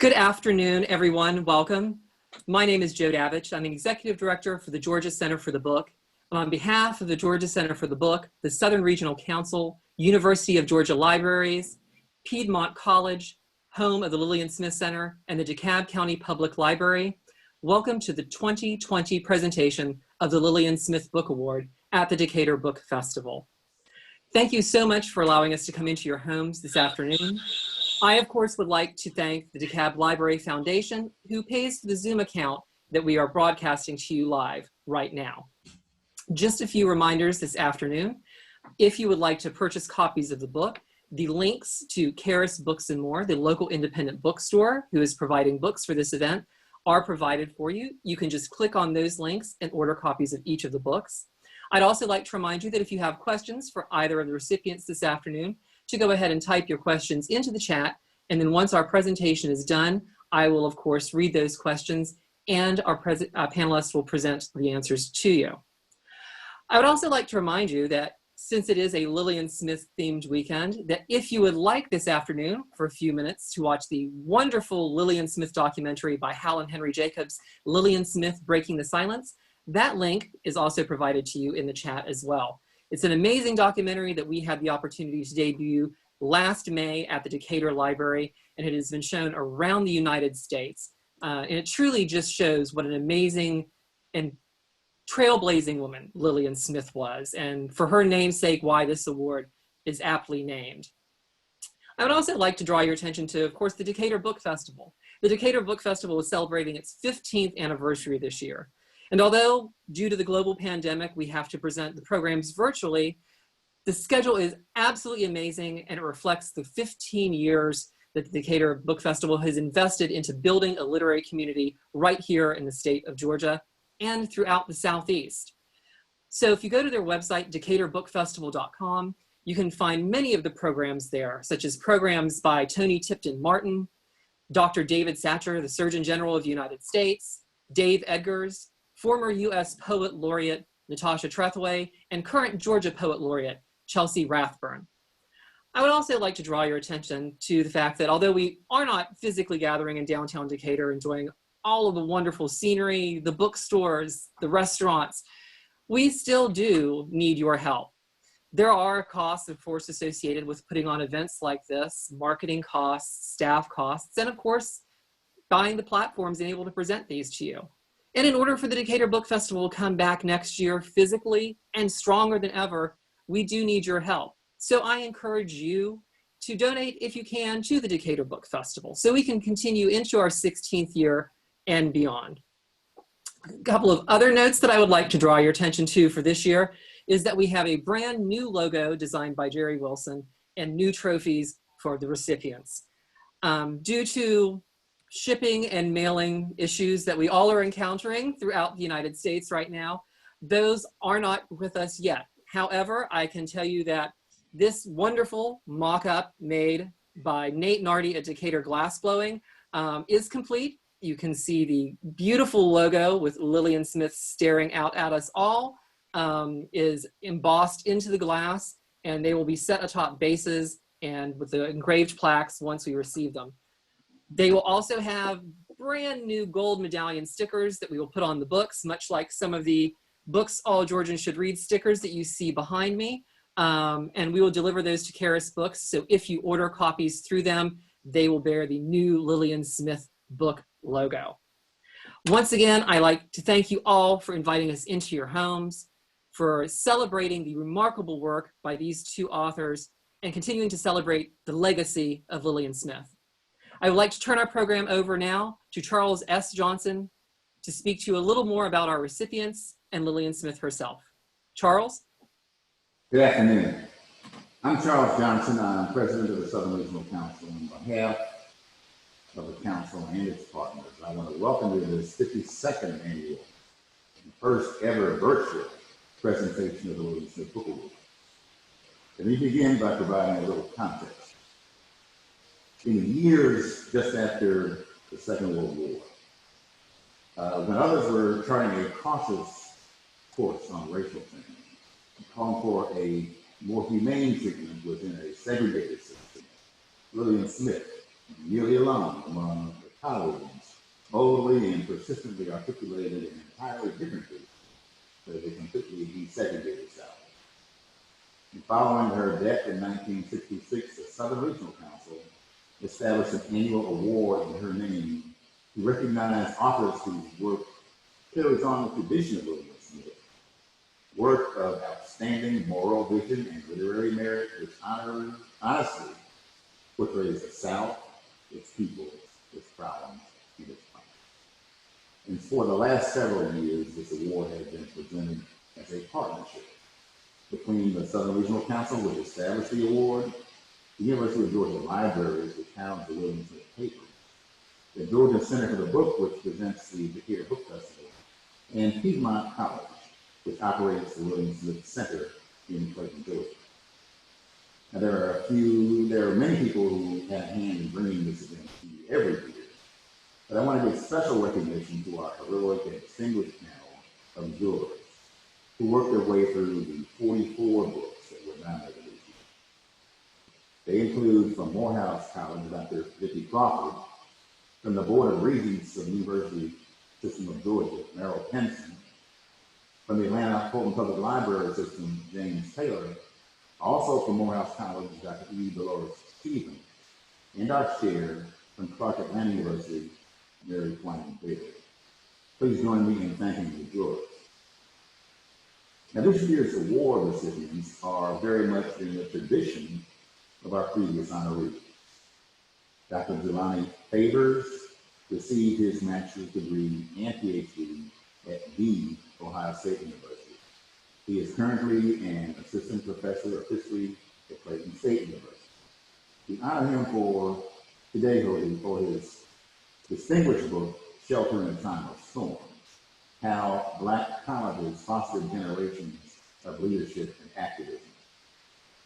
Good afternoon, everyone. Welcome. My name is Joe Davich. I'm the Executive Director for the Georgia Center for the Book. And on behalf of the Georgia Center for the Book, the Southern Regional Council, University of Georgia Libraries, Piedmont College, home of the Lillian Smith Center, and the DeKalb County Public Library, welcome to the 2020 presentation of the Lillian Smith Book Award at the Decatur Book Festival. Thank you so much for allowing us to come into your homes this afternoon. I, of course, would like to thank the DeKalb Library Foundation, who pays for the Zoom account that we are broadcasting to you live right now. Just a few reminders this afternoon. If you would like to purchase copies of the book, the links to Karis Books and More, the local independent bookstore who is providing books for this event, are provided for you. You can just click on those links and order copies of each of the books. I'd also like to remind you that if you have questions for either of the recipients this afternoon, to go ahead and type your questions into the chat, and then once our presentation is done, I will of course read those questions and our panelists will present the answers to you. I would also like to remind you that since it is a Lillian Smith themed weekend, that if you would like this afternoon for a few minutes to watch the wonderful Lillian Smith documentary by Hal and Henry Jacobs, Lillian Smith Breaking the Silence, that link is also provided to you in the chat as well. It's an amazing documentary that we had the opportunity to debut last May at the Decatur Library, and it has been shown around the United States. And it truly just shows what an amazing and trailblazing woman Lillian Smith was, and for her namesake, why this award is aptly named. I would also like to draw your attention to, of course, the Decatur Book Festival. The Decatur Book Festival is celebrating its 15th anniversary this year. And although, due to the global pandemic, we have to present the programs virtually, the schedule is absolutely amazing, and it reflects the 15 years that the Decatur Book Festival has invested into building a literary community right here in the state of Georgia and throughout the Southeast. So if you go to their website, decaturbookfestival.com, you can find many of the programs there, such as programs by Tony Tipton Martin, Dr. David Satcher, the Surgeon General of the United States, Dave Edgars, former U.S. Poet Laureate Natasha Trethewey, and current Georgia Poet Laureate Chelsea Rathburn. I would also like to draw your attention to the fact that although we are not physically gathering in downtown Decatur enjoying all of the wonderful scenery, the bookstores, the restaurants, we still do need your help. There are costs, of course, associated with putting on events like this, marketing costs, staff costs, and of course, buying the platforms and able to present these to you. And in order for the Decatur Book Festival to come back next year physically and stronger than ever, we do need your help. So I encourage you to donate, if you can, to the Decatur Book Festival so we can continue into our 16th year and beyond. A couple of other notes that I would like to draw your attention to for this year is that we have a brand new logo designed by Jerry Wilson and new trophies for the recipients. Due to shipping and mailing issues that we all are encountering throughout the United States right now, those are not with us yet. However, I can tell you that this wonderful mock-up made by Nate Nardi at Decatur Glassblowing is complete. You can see the beautiful logo with Lillian Smith staring out at us all is embossed into the glass, and they will be set atop bases and with the engraved plaques once we receive them. They will also have brand new gold medallion stickers that we will put on the books, much like some of the Books All Georgians Should Read stickers that you see behind me. And we will deliver those to Karis Books. So if you order copies through them, they will bear the new Lillian Smith book logo. Once again, I'd like to thank you all for inviting us into your homes, for celebrating the remarkable work by these two authors, and continuing to celebrate the legacy of Lillian Smith. I would like to turn our program over now to Charles S. Johnson to speak to you a little more about our recipients and Lillian Smith herself. Charles? Good afternoon. I'm Charles Johnson. I'm president of the Southern Regional Council. On behalf of the council and its partners, I want to welcome you to this 52nd annual and first ever virtual presentation of the Lillian Smith Book Award. Let me begin by providing a little context. In the years just after the Second World War, when others were charting a cautious course on racial things, calling for a more humane treatment within a segregated system, Lillian Smith, nearly alone among colleagues boldly and persistently articulated an entirely different truth that is a completely desegregated South. And following her death in 1966, the Southern Regional Council established an annual award in her name to recognize authors whose work carries on the tradition of Lillian Smith, work of outstanding moral vision and literary merit, which honestly portrays the South, its people, its problems, and its promise. And for the last several years, this award has been presented as a partnership between the Southern Regional Council, which established the award, the University of Georgia Libraries, which house the Lillian Smith paper, the Georgia Center for the Book, which presents the Decatur Book Festival, and Piedmont College, which operates the Lillian Smith Center in Clayton, Georgia. Now, there are many people who have a hand in bringing this event to you every year, but I want to give special recognition to our heroic and distinguished panel of jurors who worked their way through the 44 books that were nominated this year. They include from Morehouse College, Dr. Vicki Crawford, from the Board of Regents of the University System of Georgia, Merrill Penson, from the Atlanta Fulton Public Library System, James Taylor, also from Morehouse College, Dr. E. Dolores Stevens, and our chair from Clark Atlanta University, Mary Quine Bailey. Please join me in thanking the jurors. Now, this year's award recipients are very much in the tradition of our previous honorees. Dr. Jelani Favors received his master's degree and PhD at the Ohio State University. He is currently an assistant professor of history at Clayton State University. We honor him today for his distinguished book, Shelter in a Time of Storm, How Black Colleges Fostered Generations of Leadership and Activism.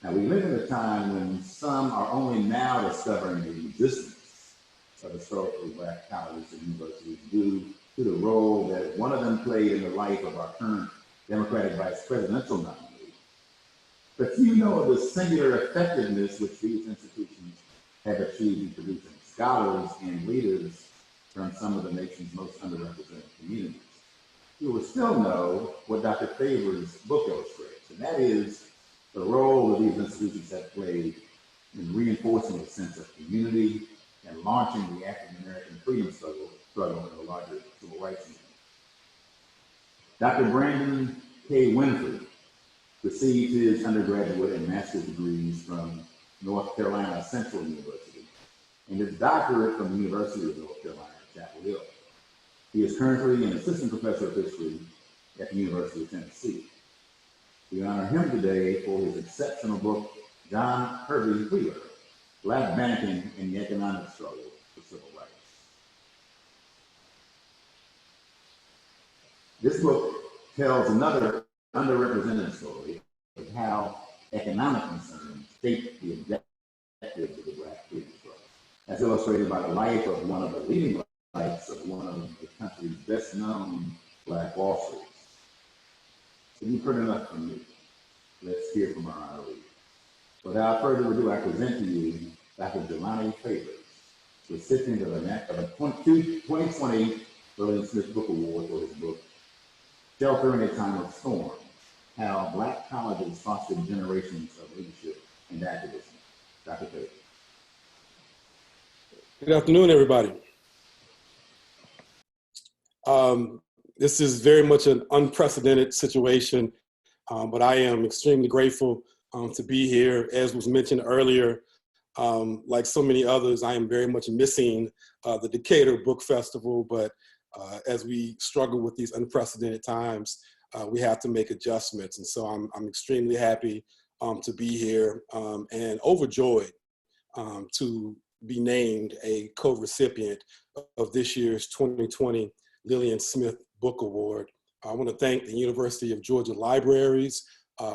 Now, we live in a time when some are only now discovering the existence of historically Black colleges and universities due to the role that one of them played in the life of our current Democratic vice presidential nominee. But few know of the singular effectiveness which these institutions have achieved in producing scholars and leaders from some of the nation's most underrepresented communities. You will still know what Dr. Favors' book illustrates, and that is the role that these institutions have played in reinforcing a sense of community and launching the African American freedom struggle in the larger civil rights movement. Dr. Brandon K. Winfrey received his undergraduate and master's degrees from North Carolina Central University and his doctorate from the University of North Carolina at Chapel Hill. He is currently an assistant professor of history at the University of Tennessee. We honor him today for his exceptional book, John Herbie Wheeler, Black Banking in the Economic Struggle for Civil Rights. This book tells another underrepresented story of how economic concerns shape the objectives of the Black freedom struggle, as illustrated by the life of one of the leading lights of one of the country's best-known Black Wall Streets. So you've heard enough from me. Let's hear from our honoree. Without further ado, I present to you Dr. Jelani Favors, recipient of a 2020 Lillian Smith Book Award for his book, Shelter in a Time of Storm, How Black Colleges Fostered Generations of Leadership and Activism. Dr. Favors. Good afternoon, everybody. This is very much an unprecedented situation, but I am extremely grateful to be here. As was mentioned earlier, like so many others, I am very much missing the Decatur Book Festival, but as we struggle with these unprecedented times, we have to make adjustments. And so I'm extremely happy to be here and overjoyed to be named a co-recipient of this year's 2020 Lillian Smith Book Award. I want to thank the University of Georgia Libraries,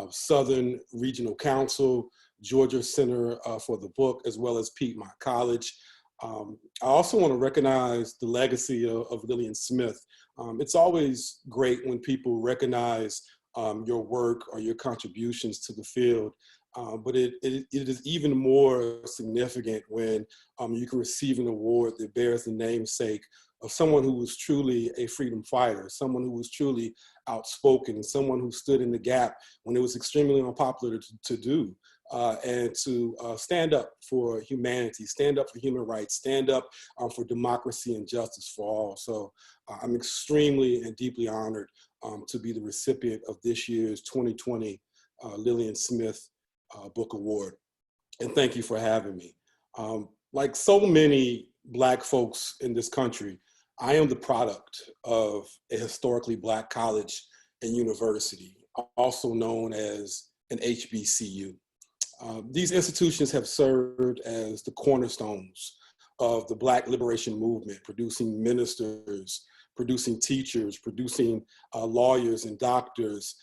Southern Regional Council, Georgia Center for the Book, as well as Piedmont College. I also want to recognize the legacy of Lillian Smith. It's always great when people recognize your work or your contributions to the field. But it is even more significant when you can receive an award that bears the namesake of someone who was truly a freedom fighter, someone who was truly outspoken, and someone who stood in the gap when it was extremely unpopular to do, and to stand up for humanity, stand up for human rights, stand up for democracy and justice for all. So I'm extremely and deeply honored to be the recipient of this year's 2020 Lillian Smith Book Award. And thank you for having me. Like so many Black folks in this country, I am the product of a historically Black college and university, also known as an HBCU. These institutions have served as the cornerstones of the Black liberation movement, producing ministers, producing teachers, producing lawyers and doctors,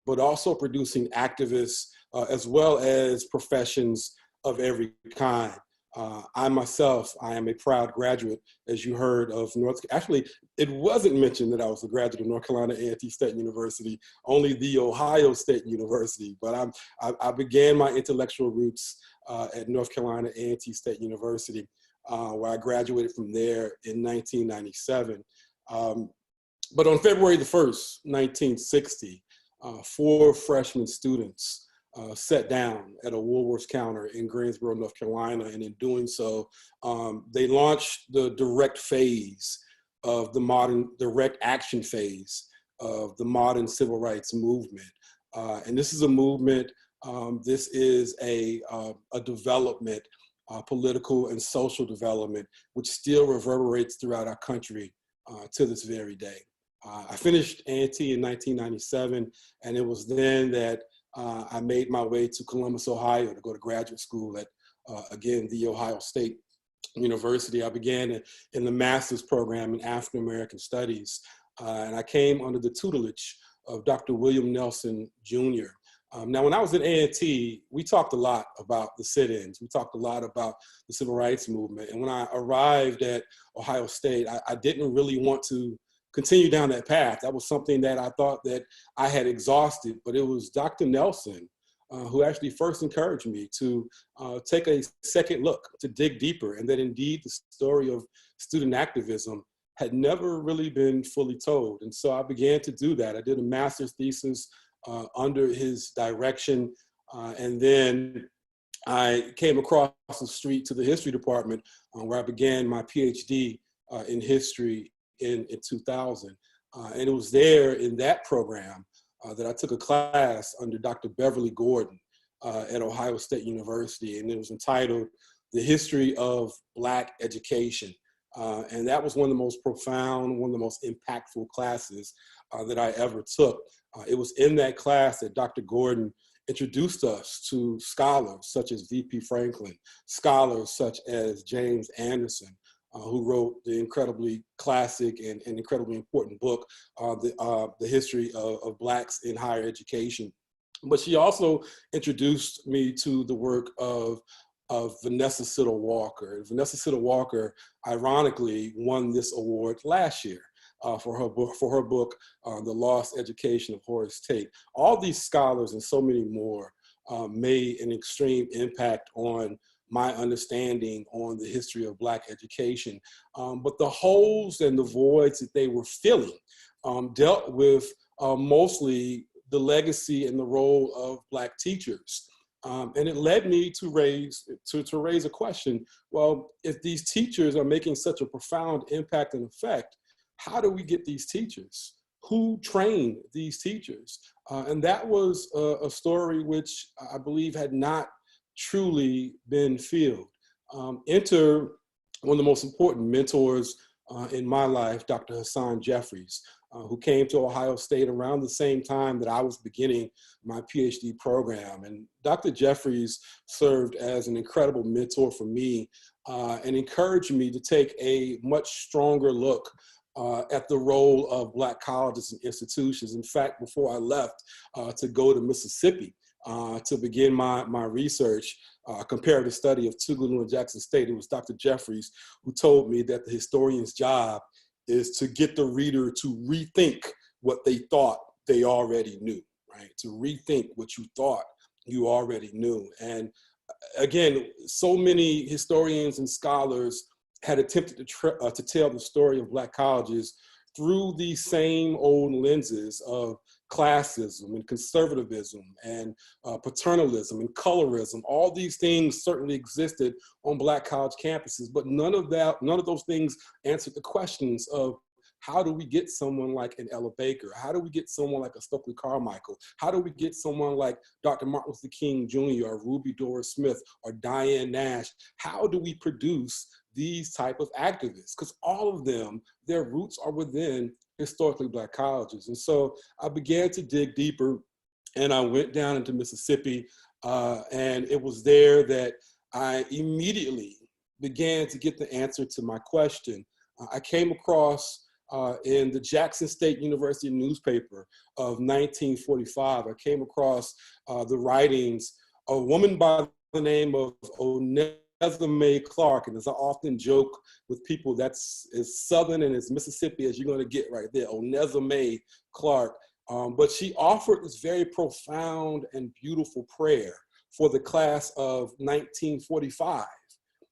but also producing activists, as well as professions of every kind. I myself, I am a proud graduate, as you heard, of actually, it wasn't mentioned that I was a graduate of North Carolina A&T State University, only the Ohio State University, but I began my intellectual roots at North Carolina A&T State University, where I graduated from there in 1997. But on February the 1st, 1960, 4 freshman students sat down at a Woolworth's counter in Greensboro, North Carolina, and in doing so, they launched the direct action phase of the modern civil rights movement. And this is a movement, this is a development, political and social development, which still reverberates throughout our country to this very day. I finished A&T in 1997, and it was then that I made my way to Columbus, Ohio to go to graduate school at, again, the Ohio State University. I began in the master's program in African American Studies, and I came under the tutelage of Dr. William Nelson, Jr. Now, when I was at A&T, we talked a lot about the sit-ins. We talked a lot about the civil rights movement. And when I arrived at Ohio State, I didn't really want to continue down that path. That was something that I thought that I had exhausted, but it was Dr. Nelson who actually first encouraged me to take a second look, to dig deeper, and that indeed the story of student activism had never really been fully told. And so I began to do that. I did a master's thesis under his direction, and then I came across the street to the history department where I began my PhD in history in 2000. And it was there in that program that I took a class under Dr. Beverly Gordon at Ohio State University, and it was entitled The History of Black Education. And that was one of the most profound, one of the most impactful classes that I ever took. It was in that class that Dr. Gordon introduced us to scholars such as V.P. Franklin, scholars such as James Anderson, who wrote the incredibly classic and incredibly important book, The History of Blacks in Higher Education. But she also introduced me to the work of Vanessa Siddle Walker. Vanessa Siddle Walker, ironically, won this award last year for her book, The Lost Education of Horace Tate. All these scholars and so many more made an extreme impact on my understanding on the history of Black education. But the holes and the voids that they were filling dealt with mostly the legacy and the role of Black teachers. And it led me to raise a question. Well, if these teachers are making such a profound impact and effect, how do we get these teachers? Who trained these teachers? And that was a story which I believe had not truly been filled. Enter one of the most important mentors in my life, Dr. Hassan Jeffries, who came to Ohio State around the same time that I was beginning my PhD program. And Dr. Jeffries served as an incredible mentor for me and encouraged me to take a much stronger look at the role of Black colleges and institutions. In fact, before I left to go to Mississippi to begin my research, comparative study of Tougaloo and Jackson State, it was Dr. Jeffries who told me that the historian's job is to get the reader to rethink what they thought they already knew, right? To rethink what you thought you already knew. And again, so many historians and scholars had attempted to tell the story of Black colleges through these same old lenses of classism and conservatism and paternalism and colorism. All these things certainly existed on Black college campuses, but none of those things answered the questions of how do we get someone like an Ella Baker? How do we get someone like a Stokely Carmichael? How do we get someone like Dr. Martin Luther King Jr. or Ruby Doris Smith or Diane Nash? How do we produce these type of activists? Because all of them, their roots are within historically Black colleges. And so I began to dig deeper, and I went down into Mississippi, and it was there that I immediately began to get the answer to my question. I came across in the Jackson State University newspaper of 1945, I came across the writings of a woman by the name of Oneza Mae Clark. And as I often joke with people, that's as Southern and as Mississippi as you're going to get right there, Oneza Mae Clark. But she offered this very profound and beautiful prayer for the class of 1945.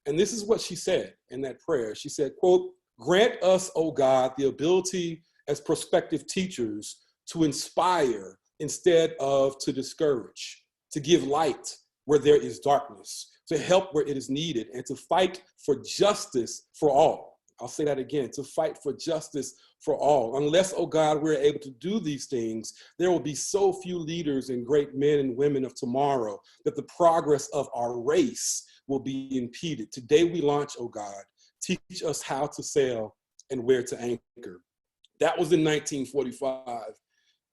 And this is what she said in that prayer. She said, quote, "Grant us, O God, the ability as prospective teachers to inspire instead of to discourage, to give light where there is darkness, to help where it is needed, and to fight for justice for all." I'll say that again, to fight for justice for all. Unless, oh God, we're able to do these things, there will be so few leaders and great men and women of tomorrow that the progress of our race will be impeded. Today we launch, oh God, teach us how to sail and where to anchor. That was in 1945.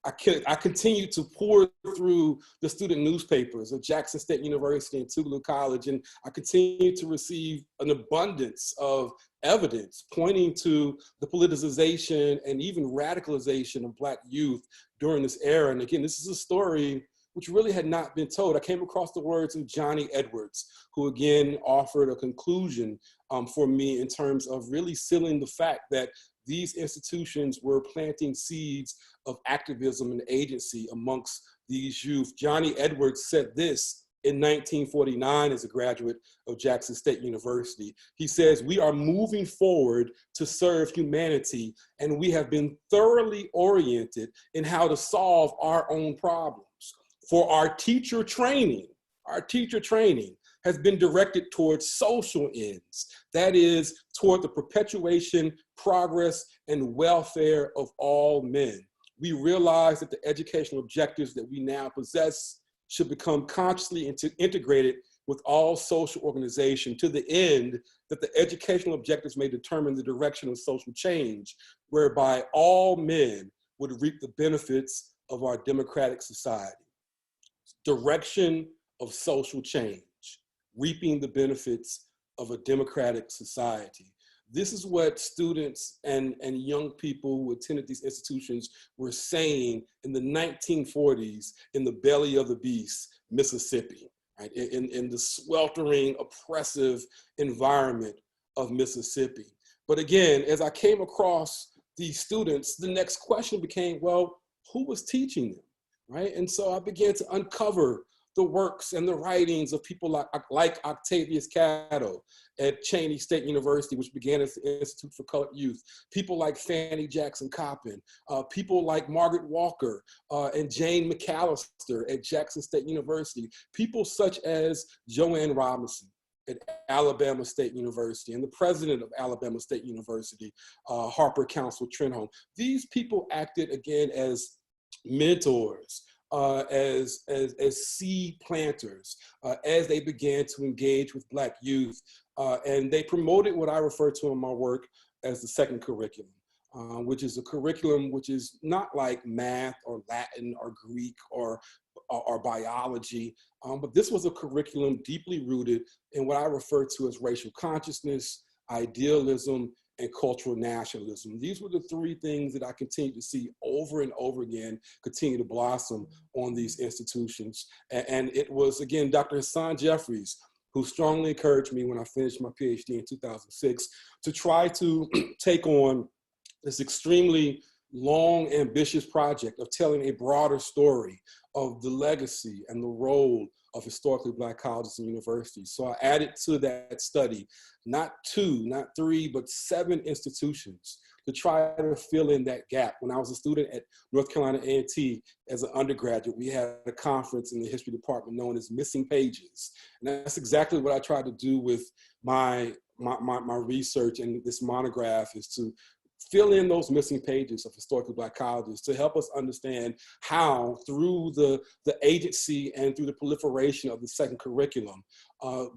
I continued to pour through the student newspapers of Jackson State University and Tougaloo College, and I continued to receive an abundance of evidence pointing to the politicization and even radicalization of Black youth during this era. And again, this is a story which really had not been told. I came across the words of Johnny Edwards, who again offered a conclusion for me in terms of really sealing the fact that these institutions were planting seeds of activism and agency amongst these youth. Johnny Edwards said this in 1949 as a graduate of Jackson State University. He says, "We are moving forward to serve humanity, and we have been thoroughly oriented in how to solve our own problems. For our teacher training has been directed towards social ends, that is, toward the perpetuation, progress, and welfare of all men. We realize that the educational objectives that we now possess should become consciously integrated with all social organization to the end that the educational objectives may determine the direction of social change, whereby all men would reap the benefits of our democratic society." Direction of social change, reaping the benefits of a democratic society. This is what students and young people who attended these institutions were saying in the 1940s in the belly of the beast, Mississippi, right? In the sweltering, oppressive environment of Mississippi. But again, as I came across these students, the next question became, well, who was teaching them, right? And so I began to uncover the works and the writings of people like Octavius Catto at Cheyney State University, which began as the Institute for Colored Youth, people like Fannie Jackson Coppin, people like Margaret Walker and Jane McAllister at Jackson State University, people such as Joanne Robinson at Alabama State University, and the president of Alabama State University, Harper Council Trenholm. These people acted again as mentors, as seed planters, as they began to engage with Black youth. And they promoted what I refer to in my work as the second curriculum, which is a curriculum which is not like math or Latin or Greek or biology, but this was a curriculum deeply rooted in what I refer to as racial consciousness, idealism, and cultural nationalism. These were the three things that I continue to see over and over again continue to blossom on these institutions. And it was, again, Dr. Hassan Jeffries who strongly encouraged me when I finished my PhD in 2006 to try to take on this extremely long, ambitious project of telling a broader story of the legacy and the role of historically Black colleges and universities. So I added to that study, not 2, not 3, but 7 institutions to try to fill in that gap. When I was a student at North Carolina A&T as an undergraduate, we had a conference in the history department known as Missing Pages. And that's exactly what I tried to do with my research and this monograph, is to fill in those missing pages of historically Black colleges to help us understand how, through the agency and through the proliferation of the second curriculum,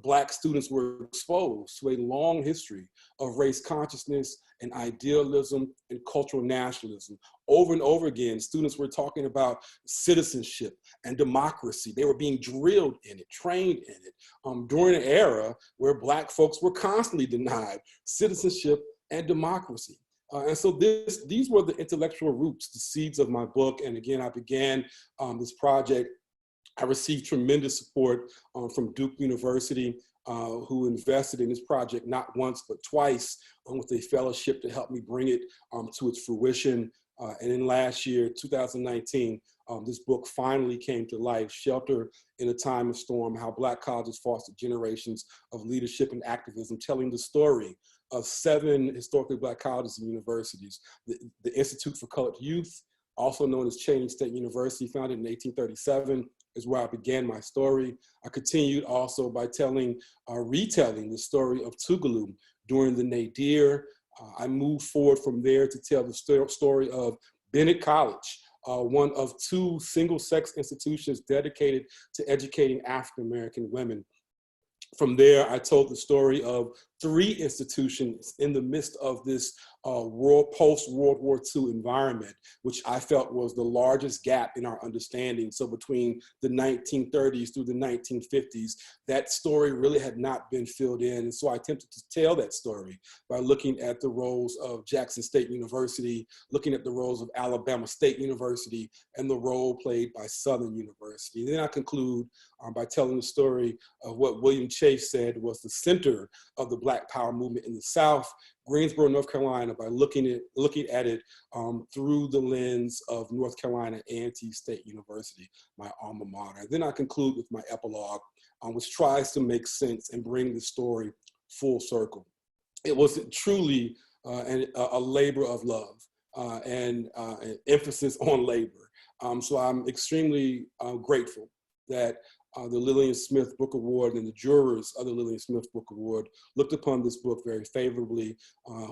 Black students were exposed to a long history of race consciousness and idealism and cultural nationalism. Over and over again, students were talking about citizenship and democracy. They were being drilled in it, trained in it, during an era where Black folks were constantly denied citizenship and democracy. And so these were the intellectual roots, the seeds of my book. And again, I began this project. I received tremendous support from Duke University, who invested in this project not once, but twice with a fellowship to help me bring it to its fruition. And in last year, 2019, this book finally came to life, Shelter in a Time of Storm: How Black Colleges Fostered Generations of Leadership and Activism, telling the story of 7 historically Black colleges and universities. The Institute for Colored Youth, also known as Cheyney State University, founded in 1837, is where I began my story. I continued also by retelling the story of Tougaloo during the Nadir. I moved forward from there to tell the story of Bennett College, one of 2 single-sex institutions dedicated to educating African-American women. From there, I told the story of 3 institutions in the midst of this post-World War II environment, which I felt was the largest gap in our understanding. So between the 1930s through the 1950s, that story really had not been filled in. And so I attempted to tell that story by looking at the roles of Jackson State University, looking at the roles of Alabama State University, and the role played by Southern University. And then I conclude by telling the story of what William Chase said was the center of the Black Power movement in the South, Greensboro, North Carolina, by looking at it through the lens of North Carolina A&T State University, my alma mater. Then I conclude with my epilogue, which tries to make sense and bring the story full circle. It was truly a labor of love and an emphasis on labor. So I'm extremely grateful that the Lillian Smith Book Award and the jurors of the Lillian Smith Book Award looked upon this book very favorably,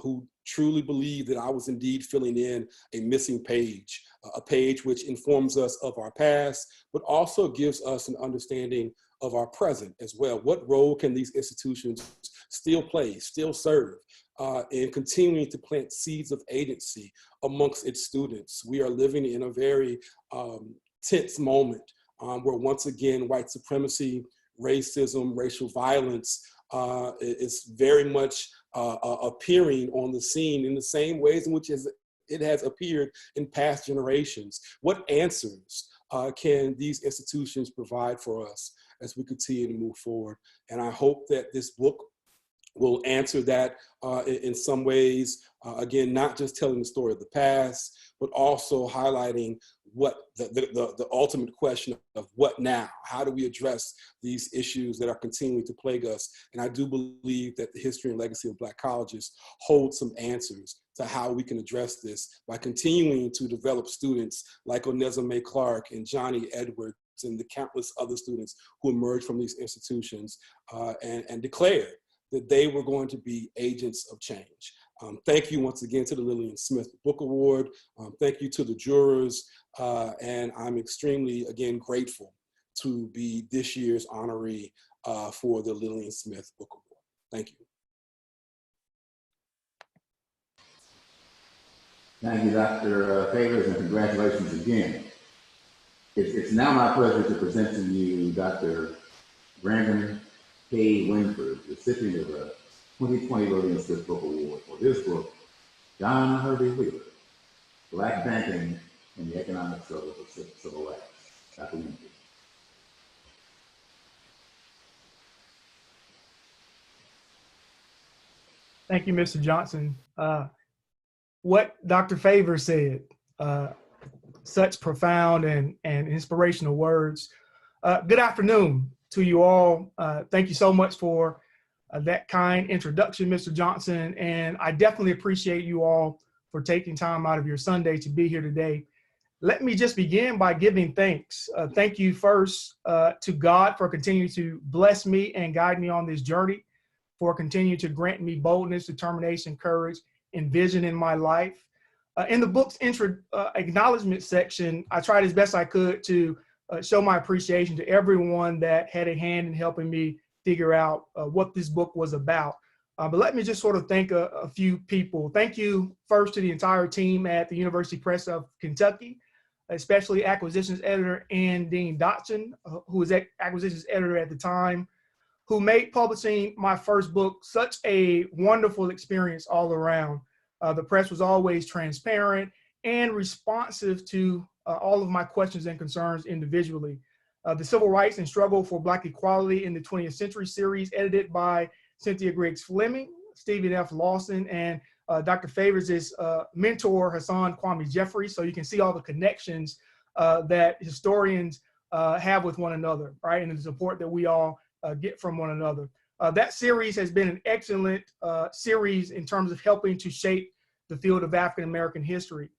who truly believed that I was indeed filling in a missing page, a page which informs us of our past, but also gives us an understanding of our present as well. What role can these institutions still play, still serve, in continuing to plant seeds of agency amongst its students? We are living in a very tense moment where once again, white supremacy, racism, racial violence is very much appearing on the scene in the same ways in which it has appeared in past generations. What answers can these institutions provide for us as we continue to move forward? And I hope that this book will answer that in some ways. Again, not just telling the story of the past, but also highlighting what the ultimate question of what now? How do we address these issues that are continuing to plague us? And I do believe that the history and legacy of Black colleges hold some answers to how we can address this by continuing to develop students like Onezime Clark and Johnny Edwards and the countless other students who emerged from these institutions and declared that they were going to be agents of change. Thank you once again to the Lillian Smith Book Award. Thank you to the jurors. And I'm extremely, again, grateful to be this year's honoree for the Lillian Smith Book Award. Thank you. Thank you, Dr. Favors, and congratulations again. It's now my pleasure to present to you Dr. Brandon K. Winford, recipient of the 2020 Lillian Smith Book Award for his book, John Herbie Wheeler, Black Banking and the Economic Struggle for Civil Rights. Dr. Winford. Thank you, Mr. Johnson. what Dr. Favor said. Such profound and inspirational words. Good afternoon to you all. Thank you so much for that kind introduction, Mr. Johnson. And I definitely appreciate you all for taking time out of your Sunday to be here today. Let me just begin by giving thanks. Thank you first to God for continuing to bless me and guide me on this journey, for continuing to grant me boldness, determination, courage, and vision in my life. In the book's acknowledgement section, I tried as best I could to show my appreciation to everyone that had a hand in helping me figure out what this book was about. But let me just sort of thank a few people. Thank you first to the entire team at the University Press of Kentucky, especially acquisitions editor Ann Dean Dotson, who was acquisitions editor at the time, who made publishing my first book such a wonderful experience all around. The press was always transparent and responsive to all of my questions and concerns individually. The Civil Rights and Struggle for Black Equality in the 20th Century series, edited by Cynthia Griggs Fleming, Stephen F. Lawson, and Dr. Favors' mentor, Hassan Kwame Jeffrey. So you can see all the connections that historians have with one another, right? And the support that we all get from one another. That series has been an excellent series in terms of helping to shape the field of African-American history.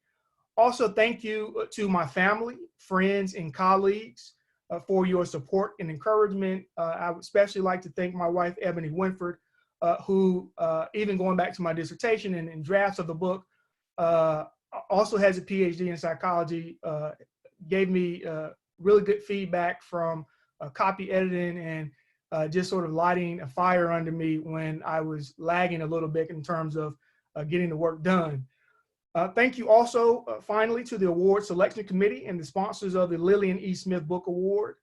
Also, thank you to my family, friends, and colleagues for your support and encouragement. I would especially like to thank my wife, Ebony Winford, who, even going back to my dissertation and drafts of the book, also has a PhD in psychology, gave me really good feedback from copy editing and just sort of lighting a fire under me when I was lagging a little bit in terms of getting the work done. Thank you also, finally, to the award selection committee and the sponsors of the Lillian E. Smith Book Award.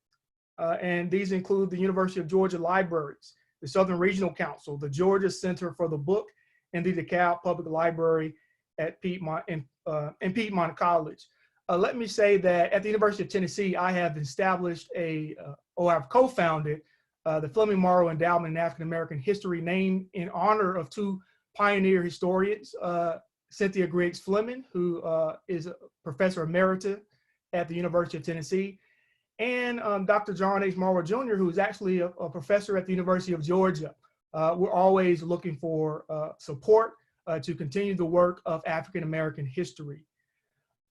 And these include the University of Georgia Libraries, the Southern Regional Council, the Georgia Center for the Book, and the DeKalb Public Library at Piedmont and Piedmont College. Let me say that at the University of Tennessee, I have established or I've co-founded the Fleming Morrow Endowment in African American History, named in honor of two pioneer historians, Cynthia Griggs Fleming, who is a professor emerita at the University of Tennessee, and Dr. John H. Morrow Jr., who is actually a professor at the University of Georgia. We're always looking for support to continue the work of African American history.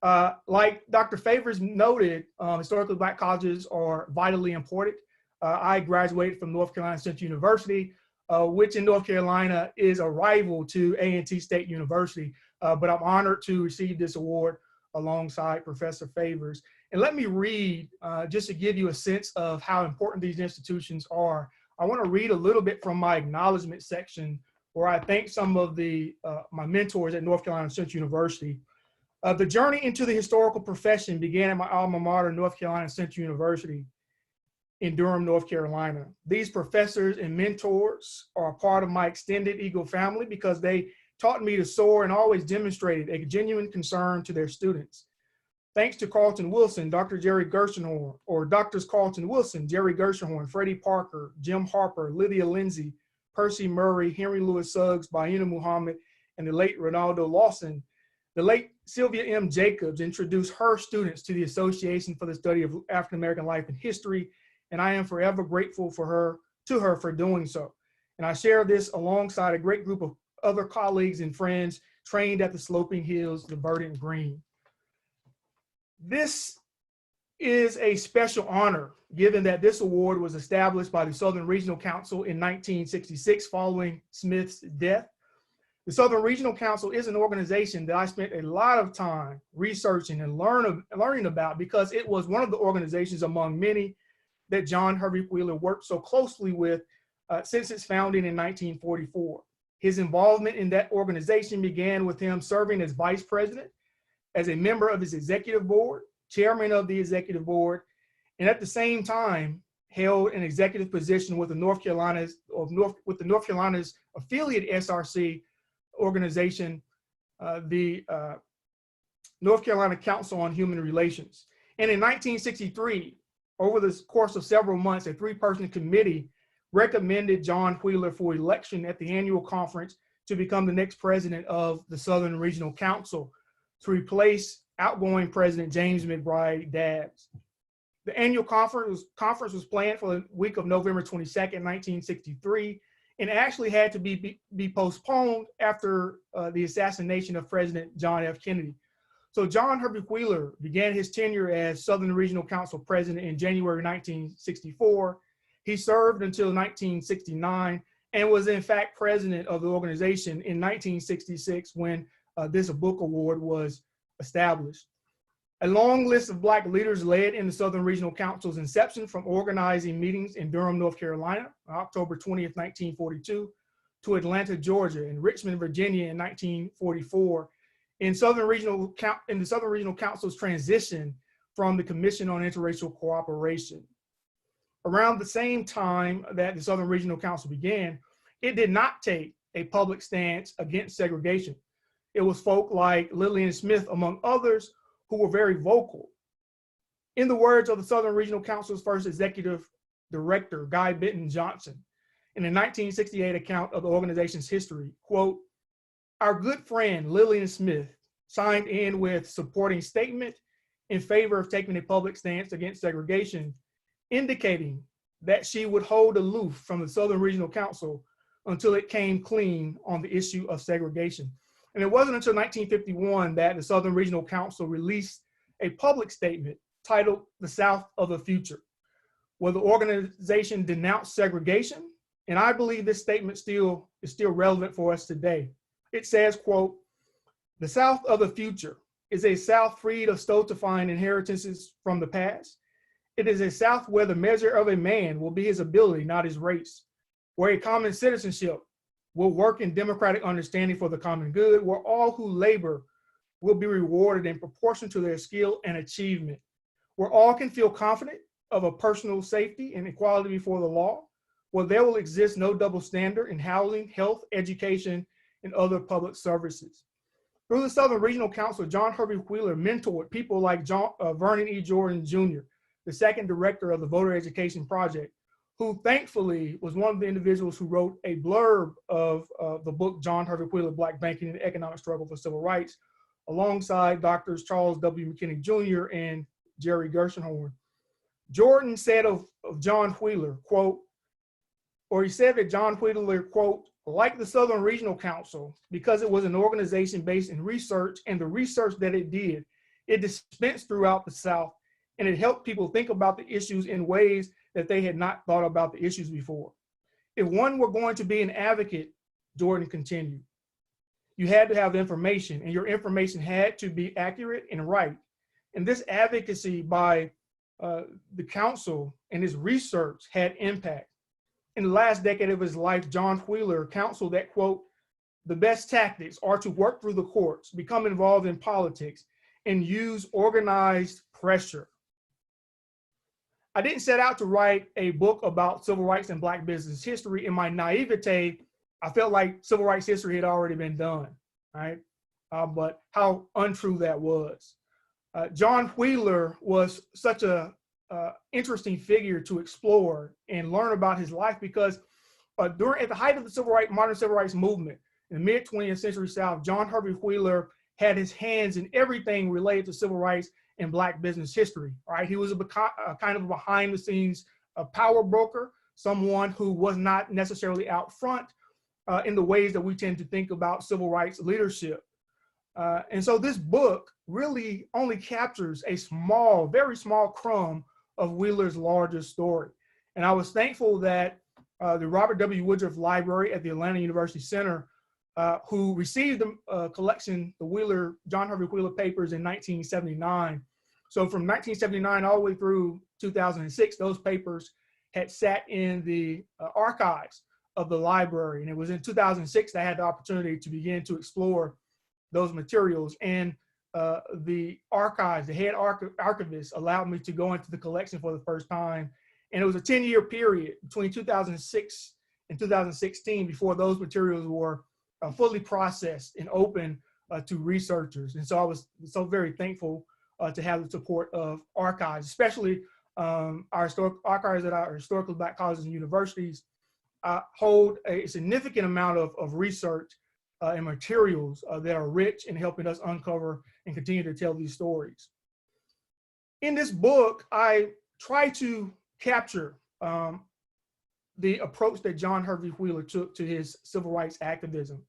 Like Dr. Favors noted, historically Black colleges are vitally important. I graduated from North Carolina Central University, which in North Carolina is a rival to A&T State University, but I'm honored to receive this award alongside Professor Favors. And let me read, just to give you a sense of how important these institutions are. I want to read a little bit from my acknowledgement section, where I thank some of my mentors at North Carolina Central University. The journey into the historical profession began at my alma mater, North Carolina Central University in Durham, North Carolina. These professors and mentors are a part of my extended Eagle family because they taught me to soar and always demonstrated a genuine concern to their students. Thanks to Carlton Wilson, Dr. Jerry Gershenhorn, or Doctors Carlton Wilson, Jerry Gershenhorn, Freddie Parker, Jim Harper, Lydia Lindsay, Percy Murray, Henry Louis Suggs, Bayina Muhammad, and the late Ronaldo Lawson. The late Sylvia M. Jacobs introduced her students to the Association for the Study of African American Life and History, and I am forever grateful to her for doing so. And I share this alongside a great group of other colleagues and friends trained at the sloping hills, the verdant green. This is a special honor, given that this award was established by the Southern Regional Council in 1966 following Smith's death. The Southern Regional Council is an organization that I spent a lot of time researching and learning about, because it was one of the organizations among many that John Herbie Wheeler worked so closely with since its founding in 1944. His involvement in that organization began with him serving as vice president, as a member of his executive board, chairman of the executive board, and at the same time held an executive position with the North Carolina's affiliate SRC organization, the North Carolina Council on Human Relations. And in 1963, over the course of several months, a 3-person committee recommended John Wheeler for election at the annual conference to become the next president of the Southern Regional Council to replace outgoing President James McBride Dabbs. The annual conference was planned for the week of November 22nd, 1963, and actually had to be postponed after the assassination of President John F. Kennedy. So John Herbert Wheeler began his tenure as Southern Regional Council president in January 1964. He served until 1969 and was in fact president of the organization in 1966 when this book award was established. A long list of Black leaders led in the Southern Regional Council's inception, from organizing meetings in Durham, North Carolina, October 20th, 1942, to Atlanta, Georgia, and Richmond, Virginia in 1944. In the Southern Regional Council's transition from the Commission on Interracial Cooperation. Around the same time that the Southern Regional Council began, it did not take a public stance against segregation. It was folk like Lillian Smith, among others, who were very vocal. In the words of the Southern Regional Council's first executive director, Guy Benton Johnson, in a 1968 account of the organization's history, quote, "Our good friend Lillian Smith signed in with supporting statement in favor of taking a public stance against segregation, indicating that she would hold aloof from the Southern Regional Council until it came clean on the issue of segregation." And it wasn't until 1951 that the Southern Regional Council released a public statement titled "The South of the Future," where the organization denounced segregation. And I believe this statement is still relevant for us today. It says, quote, "The South of the future is a South freed of stultifying inheritances from the past. It is a South where the measure of a man will be his ability, not his race, where a common citizenship will work in democratic understanding for the common good, where all who labor will be rewarded in proportion to their skill and achievement, where all can feel confident of a personal safety and equality before the law, where there will exist no double standard in housing, health, education, and other public services." Through the Southern Regional Council, John Herbert Wheeler mentored people like Vernon E. Jordan Jr., the second director of the Voter Education Project, who thankfully was one of the individuals who wrote a blurb of the book, John Herbert Wheeler, Black Banking and the Economic Struggle for Civil Rights, alongside Drs. Charles W. McKinney Jr. and Jerry Gershonhorn. Jordan said of John Wheeler, quote, or he said that John Wheeler, quote, "like the Southern Regional Council, because it was an organization based in research, and the research that it did, it dispensed throughout the South, and it helped people think about the issues in ways that they had not thought about the issues before. If one were going to be an advocate," Jordan continued, "you had to have information, and your information had to be accurate and right. And this advocacy by the council and his research had impact. In the last decade of his life, John Wheeler counseled that, quote, the best tactics are to work through the courts, become involved in politics, and use organized pressure. I didn't set out to write a book about civil rights and Black business history. In my naivete, I felt like civil rights history had already been done, right? But how untrue that was. John Wheeler was such a interesting figure to explore and learn about his life, because at the height of the modern civil rights movement in the mid 20th century South, John Herbert Wheeler had his hands in everything related to civil rights and Black business history, right? He was a kind of a behind the scenes power broker, someone who was not necessarily out front in the ways that we tend to think about civil rights leadership. And so this book really only captures a small, very small crumb of Wheeler's larger story. And I was thankful that the Robert W. Woodruff Library at the Atlanta University Center, who received the collection, the John Herbert Wheeler papers in 1979. So from 1979 all the way through 2006, those papers had sat in the archives of the library. And it was in 2006 that I had the opportunity to begin to explore those materials. And the archives, the head archivist allowed me to go into the collection for the first time. And it was a 10-year period between 2006 and 2016 before those materials were fully processed and open to researchers. And so I was so very thankful to have the support of archives, especially our archives at our historically Black colleges and universities hold a significant amount of research and materials that are rich in helping us uncover and continue to tell these stories. In this book, I try to capture the approach that John Hervey Wheeler took to his civil rights activism.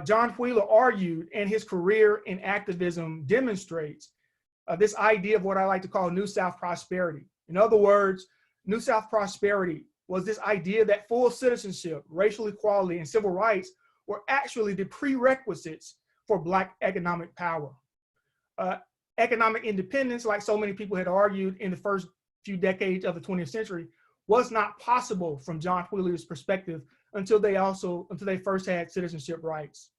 John Wheeler argued, and his career in activism demonstrates this idea of what I like to call New South prosperity. In other words, New South prosperity was this idea that full citizenship, racial equality, and civil rights were actually the prerequisites for Black economic power. Economic independence, like so many people had argued in the first few decades of the 20th century, was not possible from John Wheeler's perspective until they first had citizenship rights.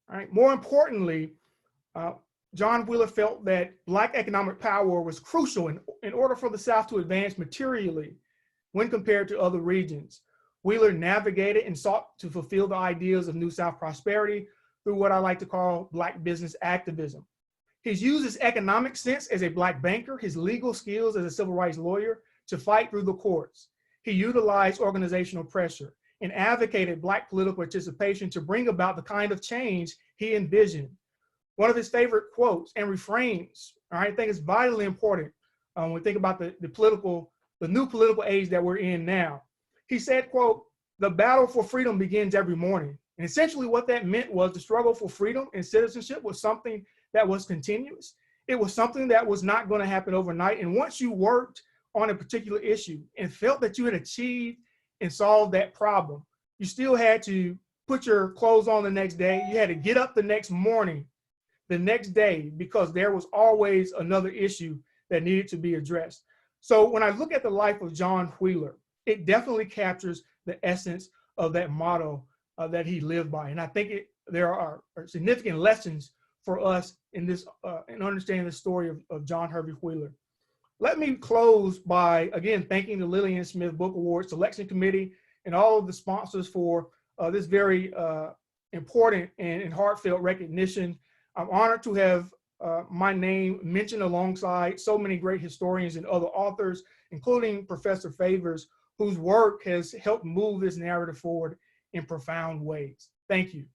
All right. More importantly, John Wheeler felt that Black economic power was crucial in order for the South to advance materially when compared to other regions. Wheeler navigated and sought to fulfill the ideas of New South prosperity through what I like to call Black business activism. He's used his economic sense as a Black banker, his legal skills as a civil rights lawyer to fight through the courts. He utilized organizational pressure and advocated Black political participation to bring about the kind of change he envisioned. One of his favorite quotes and refrains, all right, I think is vitally important when we think about the new political age that we're in now. He said, quote, "The battle for freedom begins every morning." And essentially what that meant was the struggle for freedom and citizenship was something that was continuous. It was something that was not going to happen overnight. And once you worked on a particular issue and felt that you had achieved and solved that problem, you still had to put your clothes on the next day. You had to get up the next morning, the next day, because there was always another issue that needed to be addressed. So when I look at the life of John Wheeler, it definitely captures the essence of that motto that he lived by. And I think there are significant lessons for us in this, in understanding the story of John Hervey Wheeler. Let me close by, again, thanking the Lillian Smith Book Award Selection Committee and all of the sponsors for this very important and heartfelt recognition. I'm honored to have my name mentioned alongside so many great historians and other authors, including Professor Favors, whose work has helped move this narrative forward in profound ways. Thank you.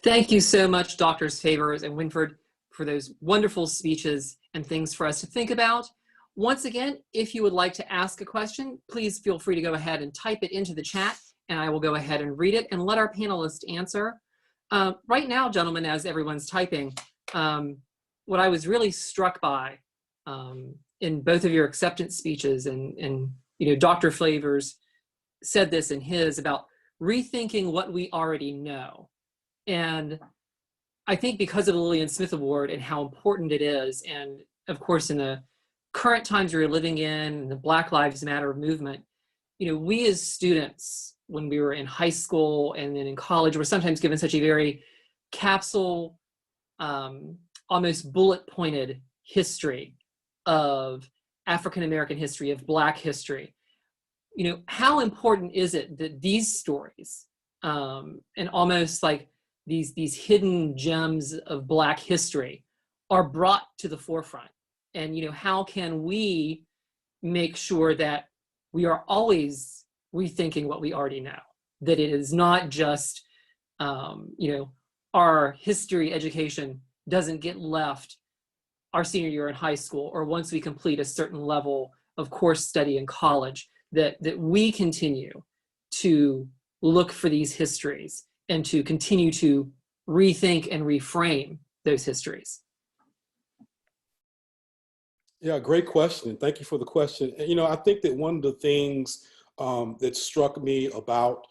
Thank you so much, Drs. Favors and Winford, for those wonderful speeches and things for us to think about. Once again, if you would like to ask a question, please feel free to go ahead and type it into the chat, and I will go ahead and read it and let our panelists answer. Right now, gentlemen, as everyone's typing, what I was really struck by in both of your acceptance speeches, and you know, Dr. Favors said this in his about rethinking what we already know. And I think because of the Lillian Smith Award and how important it is, and of course in the current times we're living in, the Black Lives Matter movement, you know, we as students, when we were in high school and then in college, were sometimes given such a very capsule, almost bullet-pointed history of African-American history, of Black history. You know, how important is it that these stories and almost like these hidden gems of Black history are brought to the forefront? And, you know, how can we make sure that we are always rethinking what we already know, that it is not just, you know, our history education doesn't get left our senior year in high school, or once we complete a certain level of course study in college, that we continue to look for these histories and to continue to rethink and reframe those histories? Yeah, great question. Thank you for the question. And, you know, I think that one of the things that struck me about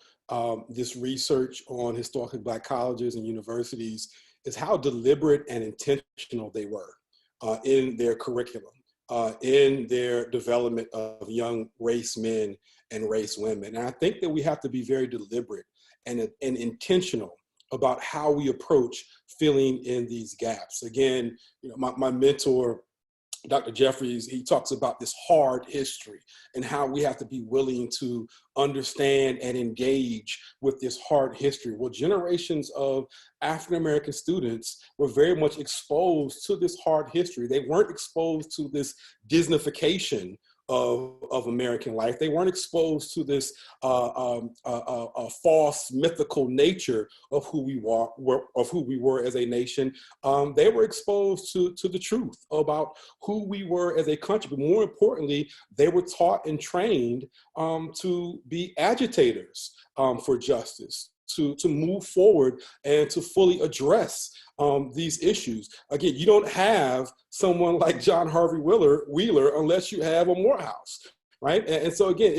this research on historically Black colleges and universities is how deliberate and intentional they were in their curriculum, in their development of young race men and race women. And I think that we have to be very deliberate and intentional about how we approach filling in these gaps. Again, you know, my mentor, Dr. Jeffries, he talks about this hard history and how we have to be willing to understand and engage with this hard history. Well, generations of African-American students were very much exposed to this hard history. They weren't exposed to this Disneyfication of American life. They weren't exposed to this false mythical nature of who we were as a nation. They were exposed to the truth about who we were as a country. But more importantly, they were taught and trained to be agitators for justice, to move forward and to fully address these issues. Again, you don't have someone like John Harvey Wheeler unless you have a Morehouse, right? And so again,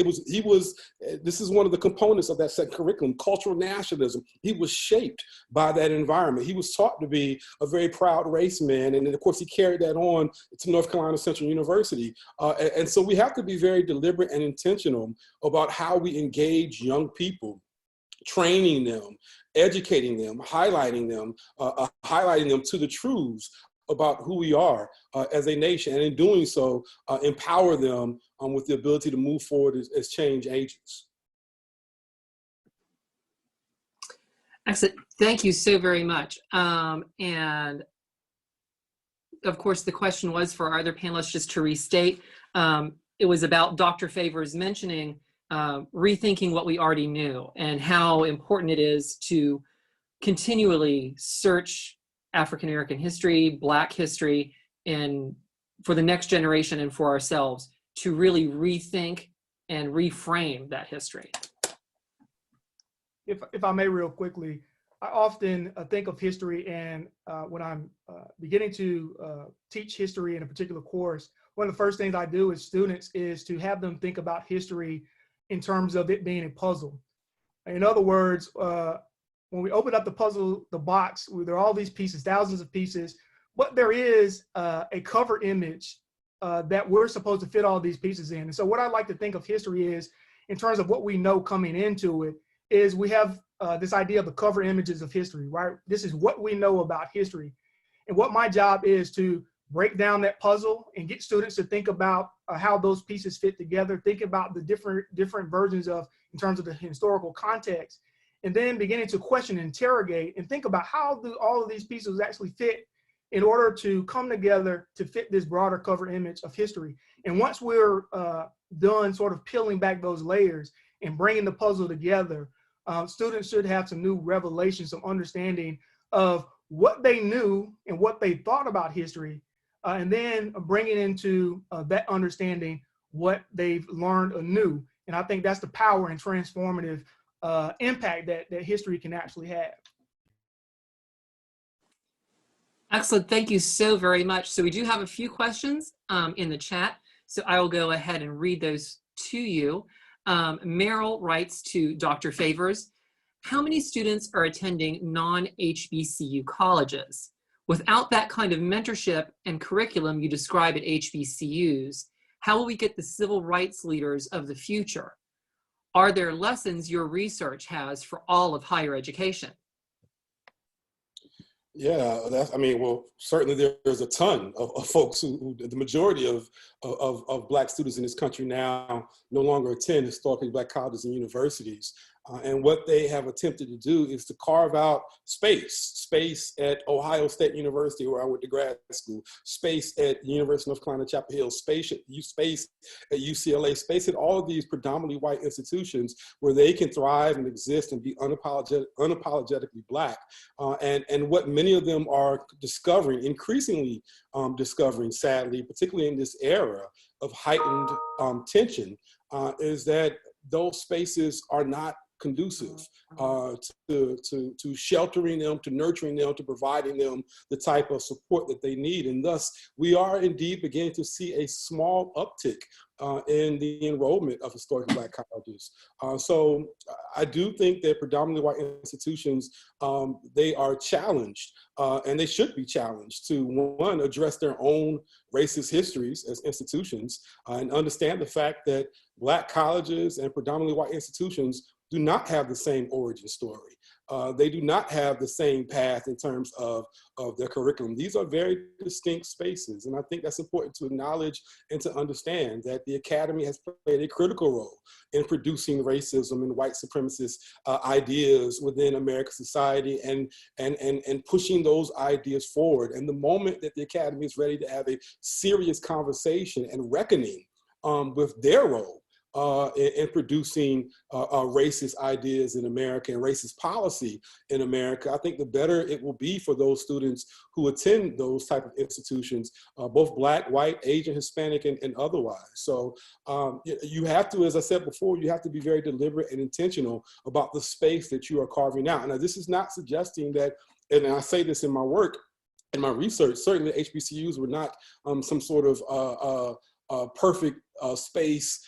this is one of the components of that set curriculum, cultural nationalism. He was shaped by that environment. He was taught to be a very proud race man. And then of course he carried that on to North Carolina Central University. And so we have to be very deliberate and intentional about how we engage young people, training them, educating them, highlighting them to the truths about who we are as a nation, and in doing so, empower them with the ability to move forward as change agents. Excellent. Thank you so very much. And of course, the question was for our other panelists, just to restate, it was about Dr. Favors mentioning rethinking what we already knew and how important it is to continually search African American history, Black history, and for the next generation and for ourselves to really rethink and reframe that history. If I may, real quickly, I often think of history, and when I'm beginning to teach history in a particular course, one of the first things I do with students is to have them think about history in terms of it being a puzzle. In other words, when we open up the puzzle, the box, there are all these pieces, thousands of pieces, but there is a cover image that we're supposed to fit all these pieces in. And so what I like to think of history is, in terms of what we know coming into it, is we have this idea of the cover images of history, right? This is what we know about history. And what my job is to break down that puzzle and get students to think about how those pieces fit together, think about the different versions of, in terms of the historical context, and then beginning to question, interrogate, and think about how do all of these pieces actually fit in order to come together to fit this broader cover image of history. And once we're done sort of peeling back those layers and bringing the puzzle together, students should have some new revelations, some understanding of what they knew and what they thought about history, and then bringing into that understanding what they've learned anew. And I think that's the power and transformative impact that history can actually have. Excellent. Thank you so very much. So we do have a few questions in the chat. So I will go ahead and read those to you. Merrill writes to Dr. Favors, how many students are attending non-HBCU colleges? Without that kind of mentorship and curriculum you describe at HBCUs, how will we get the civil rights leaders of the future? Are there lessons your research has for all of higher education? Yeah, well, certainly there's a ton of folks who the majority of Black students in this country now no longer attend historically Black colleges and universities. And what they have attempted to do is to carve out space at Ohio State University, where I went to grad school, space at the University of North Carolina, Chapel Hill, space at UCLA, space at all of these predominantly white institutions where they can thrive and exist and be unapologetically Black. And what many of them are discovering, increasingly discovering, sadly, particularly in this era of heightened tension, is that those spaces are not conducive to sheltering them, to nurturing them, to providing them the type of support that they need. And thus, we are indeed beginning to see a small uptick in the enrollment of historically Black colleges. So I do think that predominantly white institutions, they are challenged, and they should be challenged to, one, address their own racist histories as institutions, and understand the fact that Black colleges and predominantly white institutions do not have the same origin story. They do not have the same path in terms of their curriculum. These are very distinct spaces. And I think that's important to acknowledge and to understand that the academy has played a critical role in producing racism and white supremacist ideas within American society and pushing those ideas forward. And the moment that the academy is ready to have a serious conversation and reckoning with their role in producing racist ideas in America and racist policy in America. I think the better it will be for those students who attend those type of institutions, both Black, white, Asian, Hispanic, and otherwise. So you have to, as I said before, you have to be very deliberate and intentional about the space that you are carving out. Now, this is not suggesting that, and I say this in my work, in my research, certainly HBCUs were not some sort of perfect space,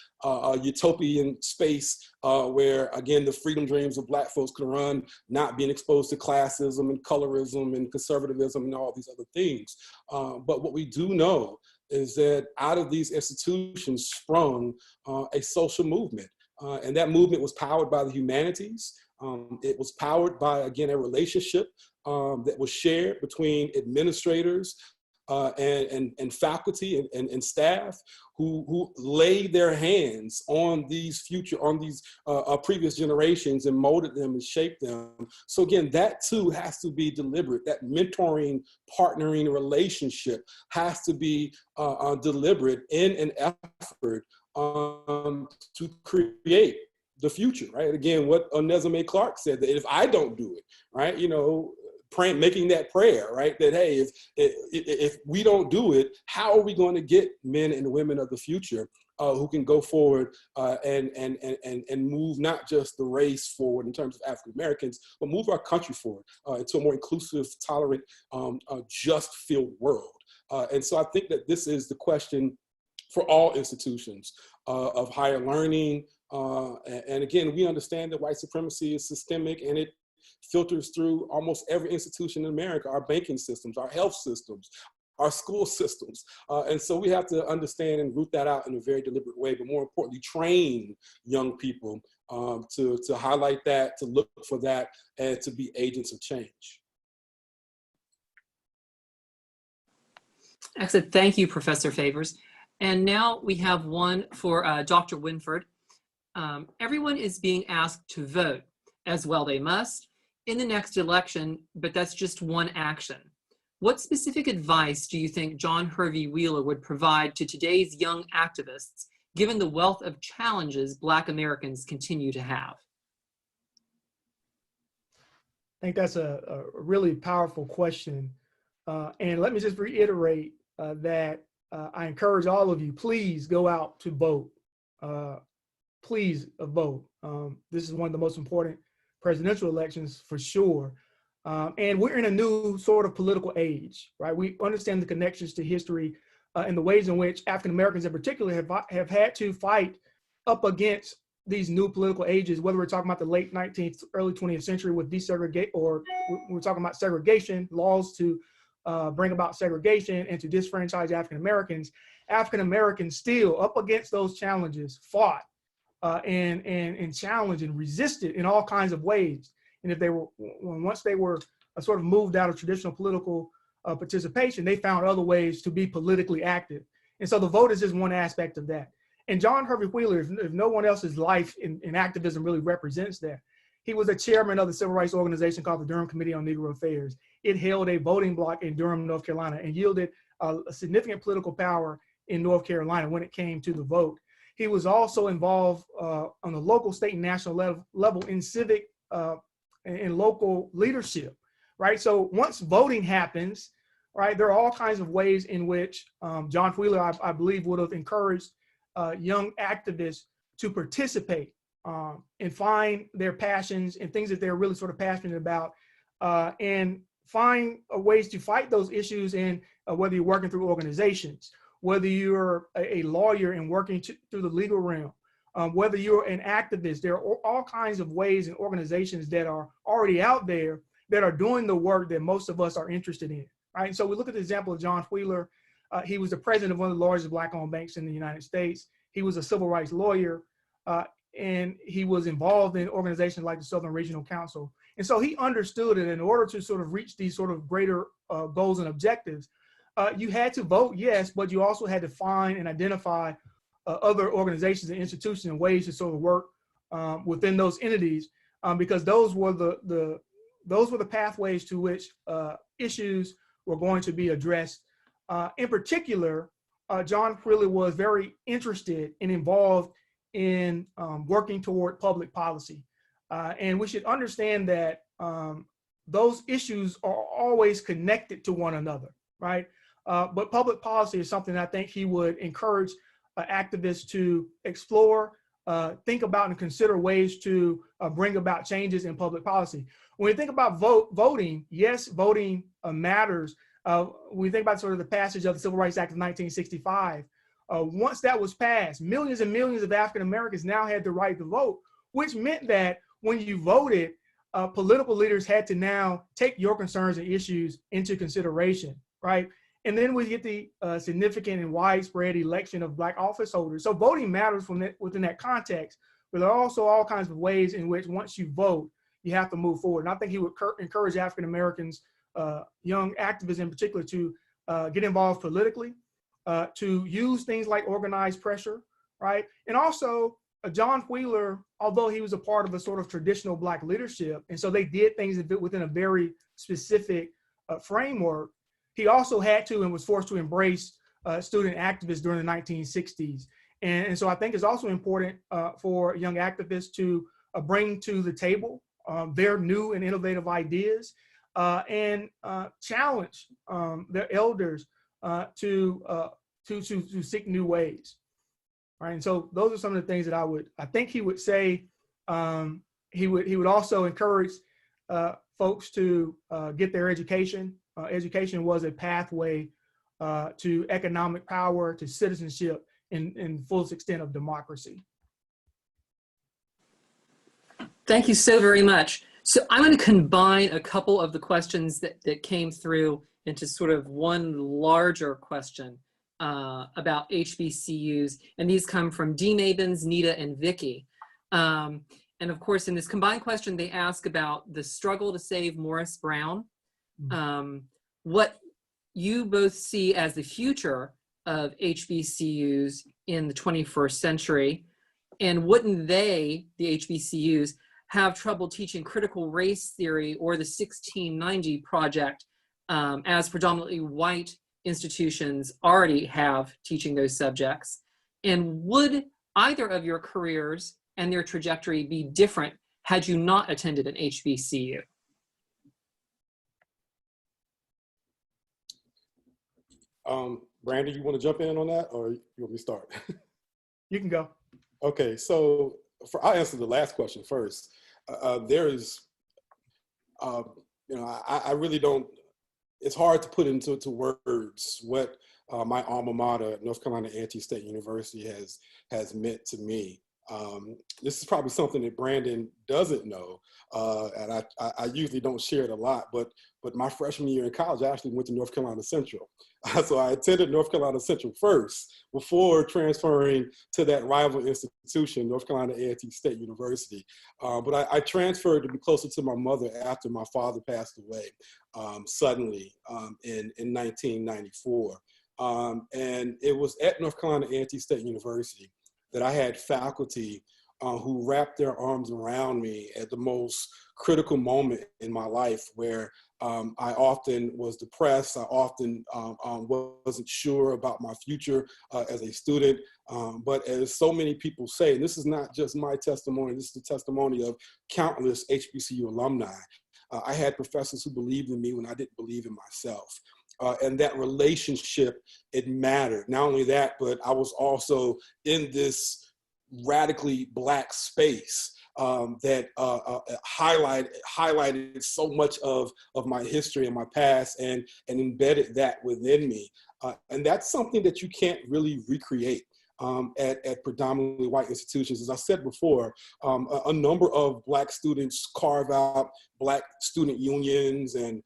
utopian space where, again, the freedom dreams of Black folks could run, not being exposed to classism and colorism and conservatism and all these other things. But what we do know is that out of these institutions sprung a social movement. And that movement was powered by the humanities. It was powered by, again, a relationship that was shared between administrators and faculty and staff who laid their hands on these previous generations and molded them and shaped them. So again, that too has to be deliberate. That mentoring, partnering relationship has to be deliberate in an effort to create the future, right? Again, what Onezime Clark said, that if I don't do it, right, praying, making that prayer, right? That, hey, if we don't do it, how are we going to get men and women of the future who can go forward and move not just the race forward in terms of African Americans, but move our country forward into a more inclusive, tolerant, just-filled world. And so I think that this is the question for all institutions of higher learning. And again, we understand that white supremacy is systemic, and it filters through almost every institution in America, our banking systems, our health systems, our school systems. And so we have to understand and root that out in a very deliberate way, but more importantly, train young people to highlight that, to look for that, and to be agents of change. Excellent. Thank you, Professor Favors. And now we have one for Dr. Winford. Everyone is being asked to vote, as well they must, in the next election, but that's just one action. What specific advice do you think John Hervey Wheeler would provide to today's young activists, given the wealth of challenges Black Americans continue to have? I think that's a really powerful question. And let me just reiterate that I encourage all of you, please go out to vote. Please vote. This is one of the most important presidential elections for sure. And we're in a new sort of political age, right? We understand the connections to history and the ways in which African Americans in particular have had to fight up against these new political ages, whether we're talking about the late 19th, early 20th century with desegregation, or we're talking about segregation, laws to bring about segregation and to disfranchise African Americans. African Americans still, up against those challenges, fought and challenged and resisted in all kinds of ways. And if they were, once they were sort of moved out of traditional political participation, they found other ways to be politically active. And so the vote is just one aspect of that. And John Hervey Wheeler, if no one else's life in activism really represents that, he was a chairman of the civil rights organization called the Durham Committee on Negro Affairs. It held a voting block in Durham, North Carolina, and yielded a significant political power in North Carolina when it came to the vote. He was also involved on the local, state, and national level in civic and local leadership, right? So once voting happens, right, there are all kinds of ways in which John Wheeler, I believe, would have encouraged young activists to participate and find their passions and things that they're really sort of passionate about, and find ways to fight those issues in whether you're working through organizations, whether you're a lawyer and working through the legal realm, whether you're an activist. There are all kinds of ways and organizations that are already out there that are doing the work that most of us are interested in, right? And so we look at the example of John Wheeler. He was the president of one of the largest Black-owned banks in the United States. He was a civil rights lawyer, and he was involved in organizations like the Southern Regional Council. And so he understood that in order to sort of reach these sort of greater goals and objectives, you had to vote, yes, but you also had to find and identify other organizations and institutions and ways to sort of work within those entities, because those were the pathways to which issues were going to be addressed. In particular, John Wheeler was very interested and involved in working toward public policy. And we should understand that those issues are always connected to one another, right? But public policy is something I think he would encourage activists to explore, think about and consider ways to bring about changes in public policy. When we think about voting, yes, voting matters. When we think about sort of the passage of the Civil Rights Act of 1965, once that was passed, millions and millions of African Americans now had the right to vote, which meant that when you voted, political leaders had to now take your concerns and issues into consideration, right? And then we get the significant and widespread election of Black office holders. So voting matters within that context, but there are also all kinds of ways in which once you vote, you have to move forward. And I think he would encourage African Americans, young activists in particular, to get involved politically, to use things like organized pressure, right? And also, John Wheeler, although he was a part of a sort of traditional Black leadership, and so they did things within a very specific framework, he also had to and was forced to embrace student activists during the 1960s. And so I think it's also important for young activists to bring to the table their new and innovative ideas and challenge their elders to seek new ways. Right, and so those are some of the things that I think he would say. He would also encourage folks to get their education. Education was a pathway to economic power, to citizenship, in fullest extent of democracy. Thank you so very much. So I'm going to combine a couple of the questions that came through into sort of one larger question about HBCUs, and these come from D. Mabens, Nita, and Vicky. And of course, in this combined question, they ask about the struggle to save Morris Brown, what you both see as the future of HBCUs in the 21st century, and wouldn't they, the HBCUs, have trouble teaching critical race theory or the 1690 Project as predominantly white institutions already have teaching those subjects? And would either of your careers and their trajectory be different had you not attended an HBCU? Brandon, you want to jump in on that, or you want me to start? You can go. Okay, so I'll answer the last question first. There is, I really don't, it's hard to put into words what my alma mater, North Carolina A&T State University, has meant to me. This is probably something that Brandon doesn't know, and I usually don't share it a lot, but my freshman year in college, I actually went to North Carolina Central. So I attended North Carolina Central first before transferring to that rival institution, North Carolina A&T State University. But I transferred to be closer to my mother after my father passed away suddenly in 1994. And it was at North Carolina A&T State University that I had faculty who wrapped their arms around me at the most critical moment in my life, where I often was depressed. I often wasn't sure about my future as a student. But as so many people say, and this is not just my testimony, this is the testimony of countless HBCU alumni. I had professors who believed in me when I didn't believe in myself. And that relationship, it mattered. Not only that, but I was also in this radically Black space that highlighted so much of my history and my past, and embedded that within me. And that's something that you can't really recreate at predominantly white institutions. As I said before, a number of Black students carve out Black student unions and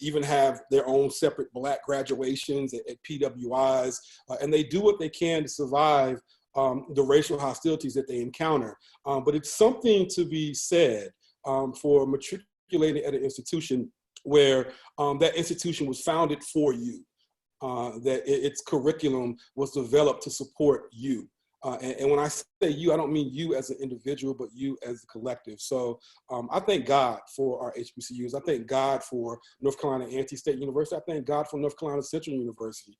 even have their own separate Black graduations at PWIs, and they do what they can to survive the racial hostilities that they encounter. But it's something to be said for matriculating at an institution where that institution was founded for you. That its curriculum was developed to support you. And when I say you, I don't mean you as an individual, but you as a collective. So I thank God for our HBCUs. I thank God for North Carolina State University. I thank God for North Carolina Central University.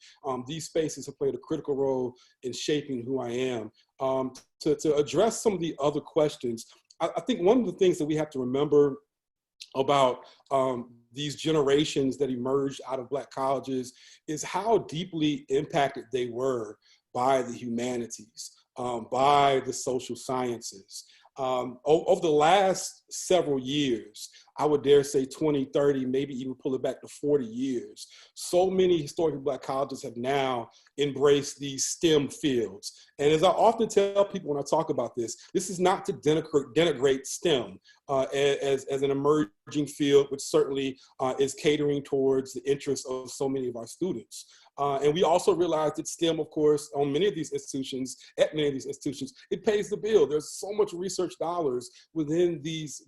These spaces have played a critical role in shaping who I am. To address some of the other questions, I think one of the things that we have to remember about these generations that emerged out of Black colleges is how deeply impacted they were by the humanities, by the social sciences. Over the last several years, I would dare say 20, 30, maybe even pull it back to 40 years, so many historically Black colleges have now embraced these STEM fields. And as I often tell people when I talk about this is not to denigrate STEM as an emerging field, which certainly is catering towards the interests of so many of our students. And we also realize that STEM, of course, at many of these institutions, it pays the bill. There's so much research dollars within these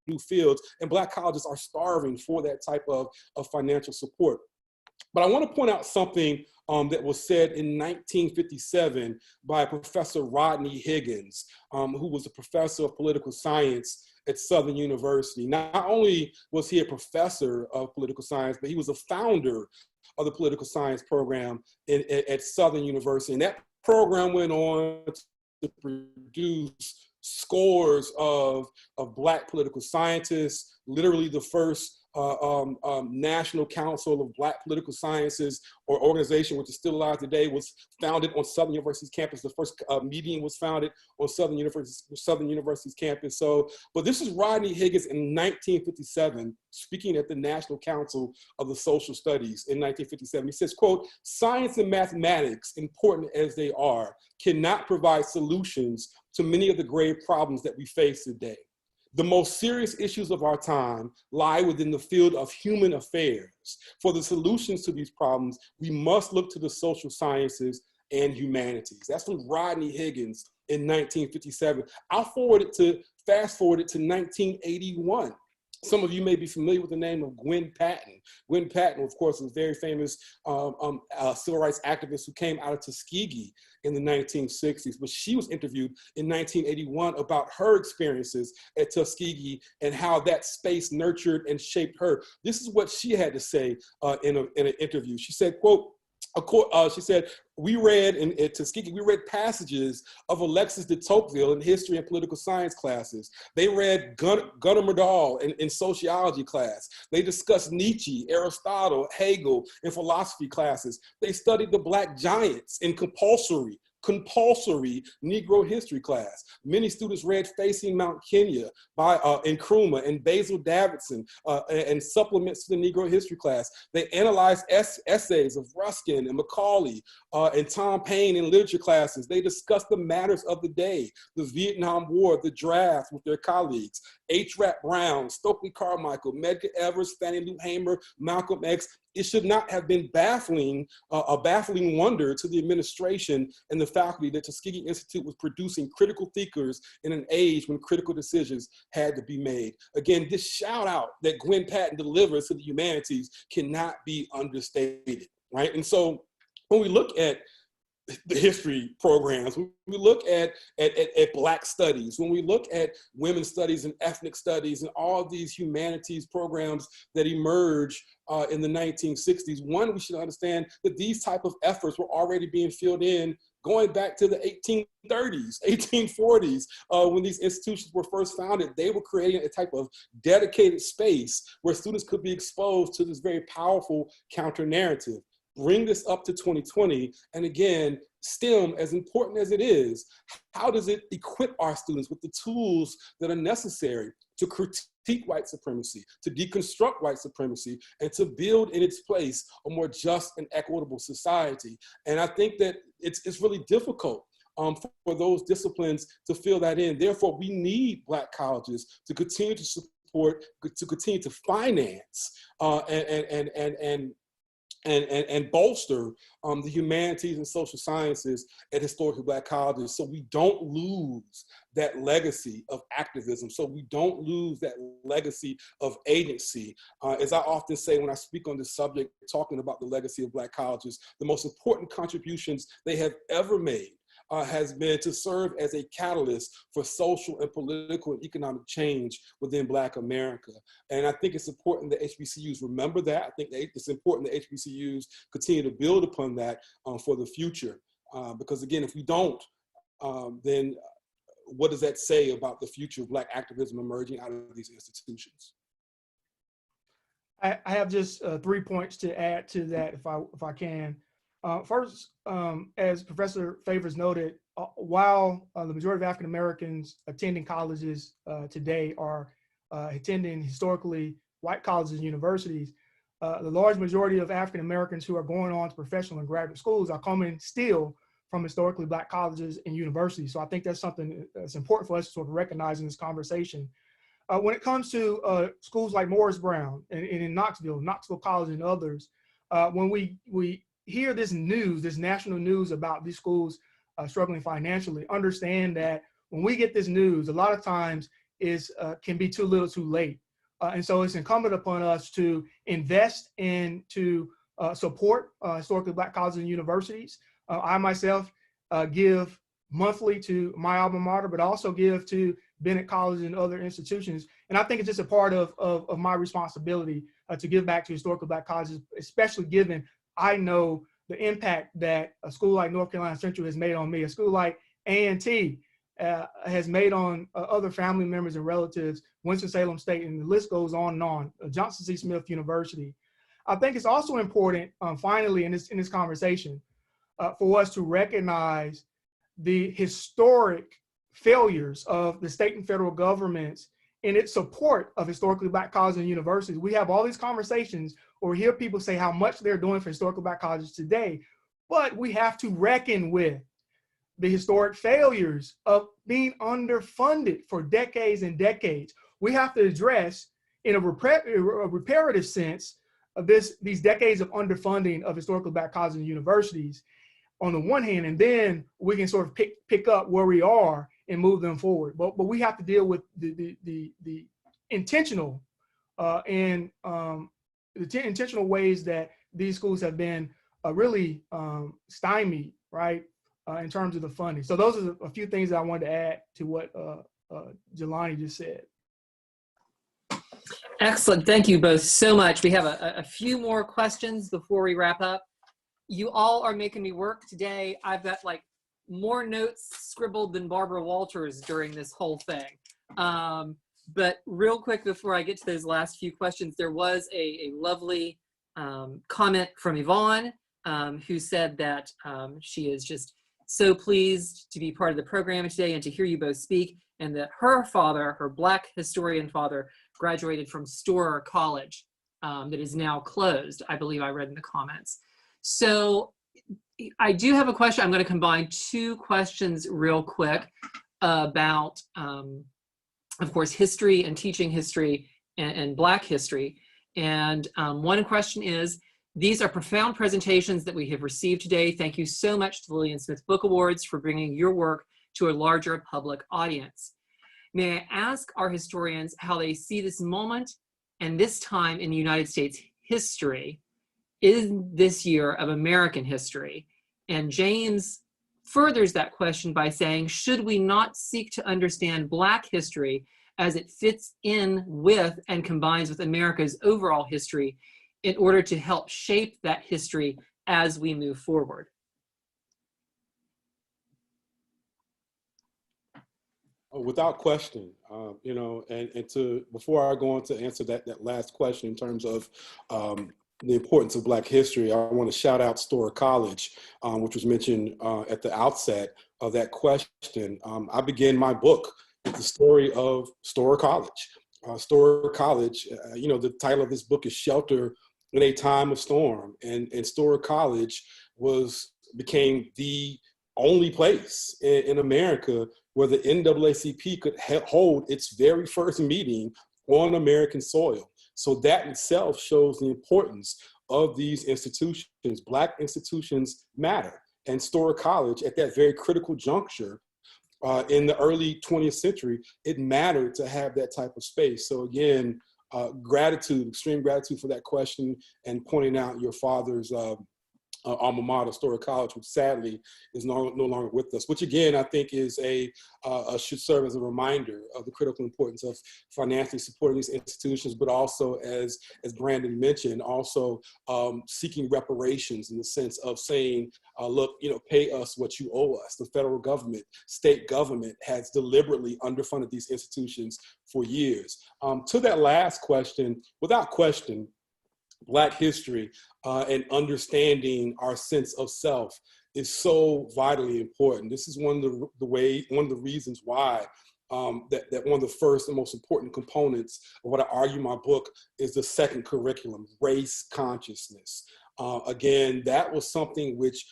new fields, and Black colleges are starving for that type of financial support. But I want to point out something that was said in 1957 by Professor Rodney Higgins, who was a professor of political science at Southern University. Not only was he a professor of political science, but he was a founder of the political science program at Southern University. And that program went on to produce scores of Black political scientists, literally the first National Council of Black Political Sciences, or organization which is still alive today, was founded on Southern University's campus. The first meeting was founded on Southern University's campus. So, but this is Rodney Higgins in 1957, speaking at the National Council of the Social Studies in 1957. He says, quote, "Science and mathematics, important as they are, cannot provide solutions to many of the grave problems that we face today. The most serious issues of our time lie within the field of human affairs. For the solutions to these problems, we must look to the social sciences and humanities." That's from Rodney Higgins in 1957. Fast forward it to 1981. Some of you may be familiar with the name of Gwen Patton. Gwen Patton, of course, was a very famous civil rights activist who came out of Tuskegee in the 1960s, but she was interviewed in 1981 about her experiences at Tuskegee and how that space nurtured and shaped her. This is what she had to say in an interview. She said, quote, she said, "We read at Tuskegee, we read passages of Alexis de Tocqueville in history and political science classes. They read Gunnar Myrdal in sociology class. They discussed Nietzsche, Aristotle, Hegel in philosophy classes. They studied the Black giants in compulsory Negro history class. Many students read Facing Mount Kenya by Nkrumah and Basil Davidson and supplements to the Negro history class. They analyzed essays of Ruskin and Macaulay and Tom Paine in literature classes. They discussed the matters of the day, the Vietnam War, the draft with their colleagues. H. Rap Brown, Stokely Carmichael, Medgar Evers, Fannie Lou Hamer, Malcolm X. It should not have been a baffling wonder to the administration and the faculty that Tuskegee Institute was producing critical thinkers in an age when critical decisions had to be made." Again, this shout out that Gwen Patton delivers to the humanities cannot be understated, right? And so when we look at the history programs, when we look at Black studies, when we look at women's studies and ethnic studies and all of these humanities programs that emerge in the 1960s, one, we should understand that these type of efforts were already being filled in going back to the 1830s, 1840s, when these institutions were first founded. They were creating a type of dedicated space where students could be exposed to this very powerful counter narrative. Bring this up to 2020, and again, STEM, as important as it is, how does it equip our students with the tools that are necessary to critique white supremacy, to deconstruct white supremacy, and to build in its place a more just and equitable society? And I think that it's really difficult for those disciplines to fill that in. Therefore, we need Black colleges to continue to support, to continue to finance, and and bolster the humanities and social sciences at historically Black colleges, so we don't lose that legacy of activism, so we don't lose that legacy of agency. As I often say when I speak on this subject, talking about the legacy of Black colleges, the most important contributions they have ever made has been to serve as a catalyst for social and political and economic change within Black America. And I think it's important that HBCUs remember that. I think that it's important that HBCUs continue to build upon that for the future. Because again, if we don't, then what does that say about the future of Black activism emerging out of these institutions? I have just 3 points to add to that, if I can. First, as Professor Favors noted, while the majority of African Americans attending colleges today are attending historically white colleges and universities, the large majority of African Americans who are going on to professional and graduate schools are coming still from historically Black colleges and universities. So I think that's something that's important for us to sort of recognize in this conversation. When it comes to schools like Morris Brown and in Knoxville College and others, when we hear this news, this national news about these schools struggling financially, understand that when we get this news, a lot of times can be too little too late. And so it's incumbent upon us to invest and to support historically Black colleges and universities. I myself give monthly to my alma mater, but also give to Bennett College and other institutions. And I think it's just a part of my responsibility to give back to historically Black colleges, especially given I know the impact that a school like North Carolina Central has made on me, a school like A&T has made on other family members and relatives, Winston-Salem State, and the list goes on and on, Johnson C. Smith University. I think it's also important, finally, in this conversation, for us to recognize the historic failures of the state and federal governments in its support of historically Black colleges and universities. We have all these conversations or hear people say how much they're doing for historically Black colleges today, but we have to reckon with the historic failures of being underfunded for decades and decades. We have to address, in a reparative sense, of these decades of underfunding of historically Black colleges and universities on the one hand, and then we can sort of pick up where we are and move them forward. But we have to deal with the intentional intentional ways that these schools have been really stymied, right, in terms of the funding. So those are a few things that I wanted to add to what Jelani just said. Excellent. Thank you both so much. We have a few more questions before we wrap up. You all are making me work today. I've got like more notes scribbled than Barbara Walters during this whole thing. But real quick, before I get to those last few questions, there was a lovely comment from Yvonne, who said that she is just so pleased to be part of the program today and to hear you both speak, and that her father, her Black historian father, graduated from Storer College that is now closed, I believe I read in the comments. So I do have a question. I'm going to combine two questions real quick about, of course, history and teaching history and Black history. And one question is, these are profound presentations that we have received today. Thank you so much to the Lillian Smith Book Awards for bringing your work to a larger public audience. May I ask our historians how they see this moment and this time in United States history in this year of American history? And James furthers that question by saying, should we not seek to understand Black history as it fits in with and combines with America's overall history in order to help shape that history as we move forward? Without question, you know, and before I go on to answer that last question in terms of the importance of Black history, I want to shout out Storer College, which was mentioned at the outset of that question. I began my book with the story of Storer College. Storer College, you know, the title of this book is Shelter in a Time of Storm, and Storer College became the only place in America where the NAACP could hold its very first meeting on American soil. So that itself shows the importance of these institutions, Black institutions matter. And Storer College, at that very critical juncture, in the early 20th century, it mattered to have that type of space. So again, gratitude, extreme gratitude for that question and pointing out your father's alma mater, Storer College, which sadly is no longer with us, which again, I think is should serve as a reminder of the critical importance of financially supporting these institutions, but also as Brandon mentioned, also seeking reparations in the sense of saying, look, pay us what you owe us. The federal government, state government has deliberately underfunded these institutions for years. To that last question, without question, Black history and understanding our sense of self is so vitally important. This is one of the reasons why that one of the first and most important components of what I argue in my book is the second curriculum, race consciousness. Again, that was something which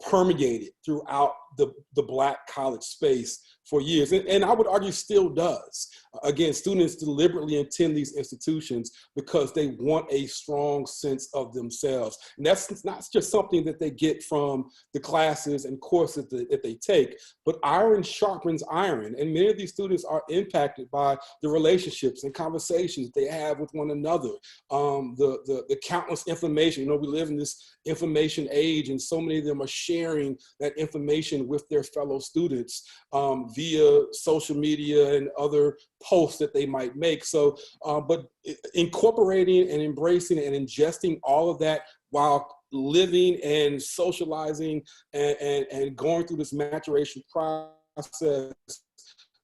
permeated throughout the Black college space for years, and I would argue still does. Again, students deliberately attend these institutions because they want a strong sense of themselves. And that's not just something that they get from the classes and courses that they take, but iron sharpens iron. And many of these students are impacted by the relationships and conversations they have with one another. The countless information, we live in this information age, and so many of them are sharing that information with their fellow students via social media and other posts that they might make. So, but incorporating and embracing and ingesting all of that while living and socializing and going through this maturation process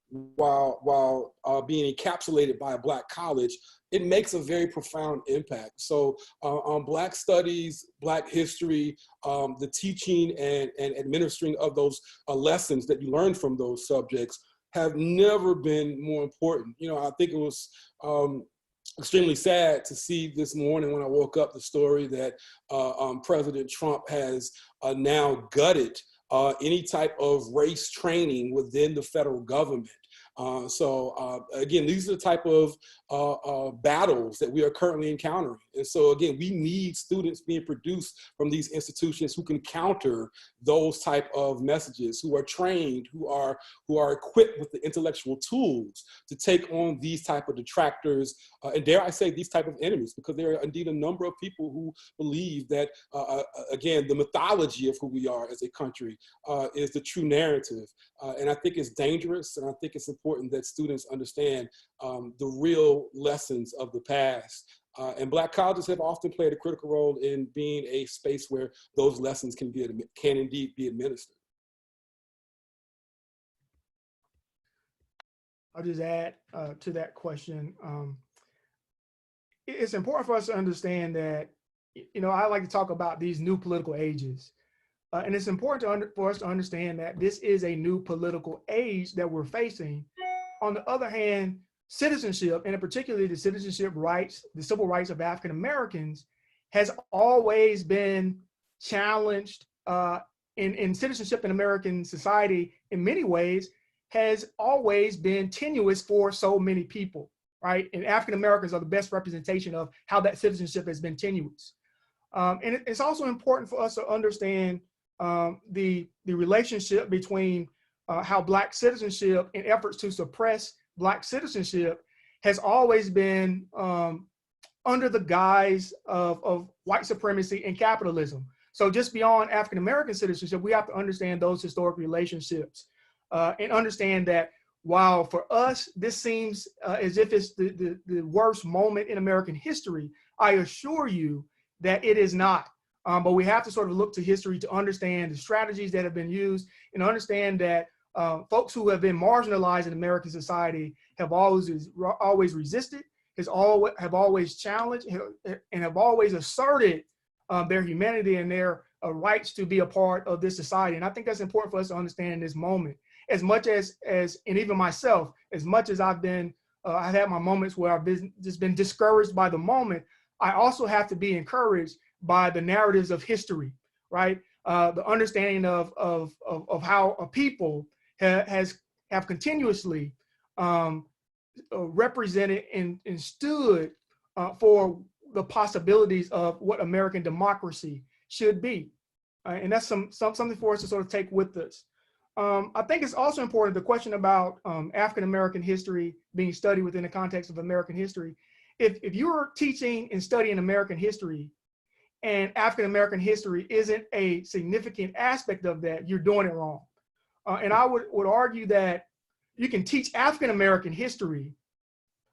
while being encapsulated by a Black college, it makes a very profound impact. So on Black studies, Black history, the teaching and administering of those lessons that you learn from those subjects have never been more important. I think it was extremely sad to see this morning when I woke up the story that President Trump has now gutted any type of race training within the federal government. Again, these are the type of battles that we are currently encountering. And so again, we need students being produced from these institutions who can counter those type of messages, who are trained, who are equipped with the intellectual tools to take on these type of detractors, and dare I say these type of enemies, because there are indeed a number of people who believe that, again, the mythology of who we are as a country is the true narrative. And I think it's dangerous, and I think it's important that students understand the real lessons of the past. And Black colleges have often played a critical role in being a space where those lessons can indeed be administered. I'll just add to that question. It's important for us to understand that, I like to talk about these new political ages. And it's important for us to understand that this is a new political age that we're facing. On the other hand, citizenship, and particularly the citizenship rights, the civil rights of African Americans, has always been challenged in citizenship in American society. In many ways, has always been tenuous for so many people, right? And African Americans are the best representation of how that citizenship has been tenuous. And it's also important for us to understand the relationship between how Black citizenship and efforts to suppress Black citizenship has always been under the guise of white supremacy and capitalism. So just beyond African American citizenship, we have to understand those historic relationships and understand that while for us, this seems as if it's the worst moment in American history, I assure you that it is not. But we have to sort of look to history to understand the strategies that have been used and understand that folks who have been marginalized in American society have always resisted, have always challenged, and have always asserted their humanity and their rights to be a part of this society. And I think that's important for us to understand in this moment. As much as and even myself, as much as I've had my moments where I've just been discouraged by the moment, I also have to be encouraged by the narratives of history, right? The understanding of how a people have continuously represented and stood for the possibilities of what American democracy should be. And that's something for us to sort of take with us. I think it's also important, the question about African-American history being studied within the context of American history. If you're teaching and studying American history and African-American history isn't a significant aspect of that, you're doing it wrong. And I would argue that you can teach African-American history,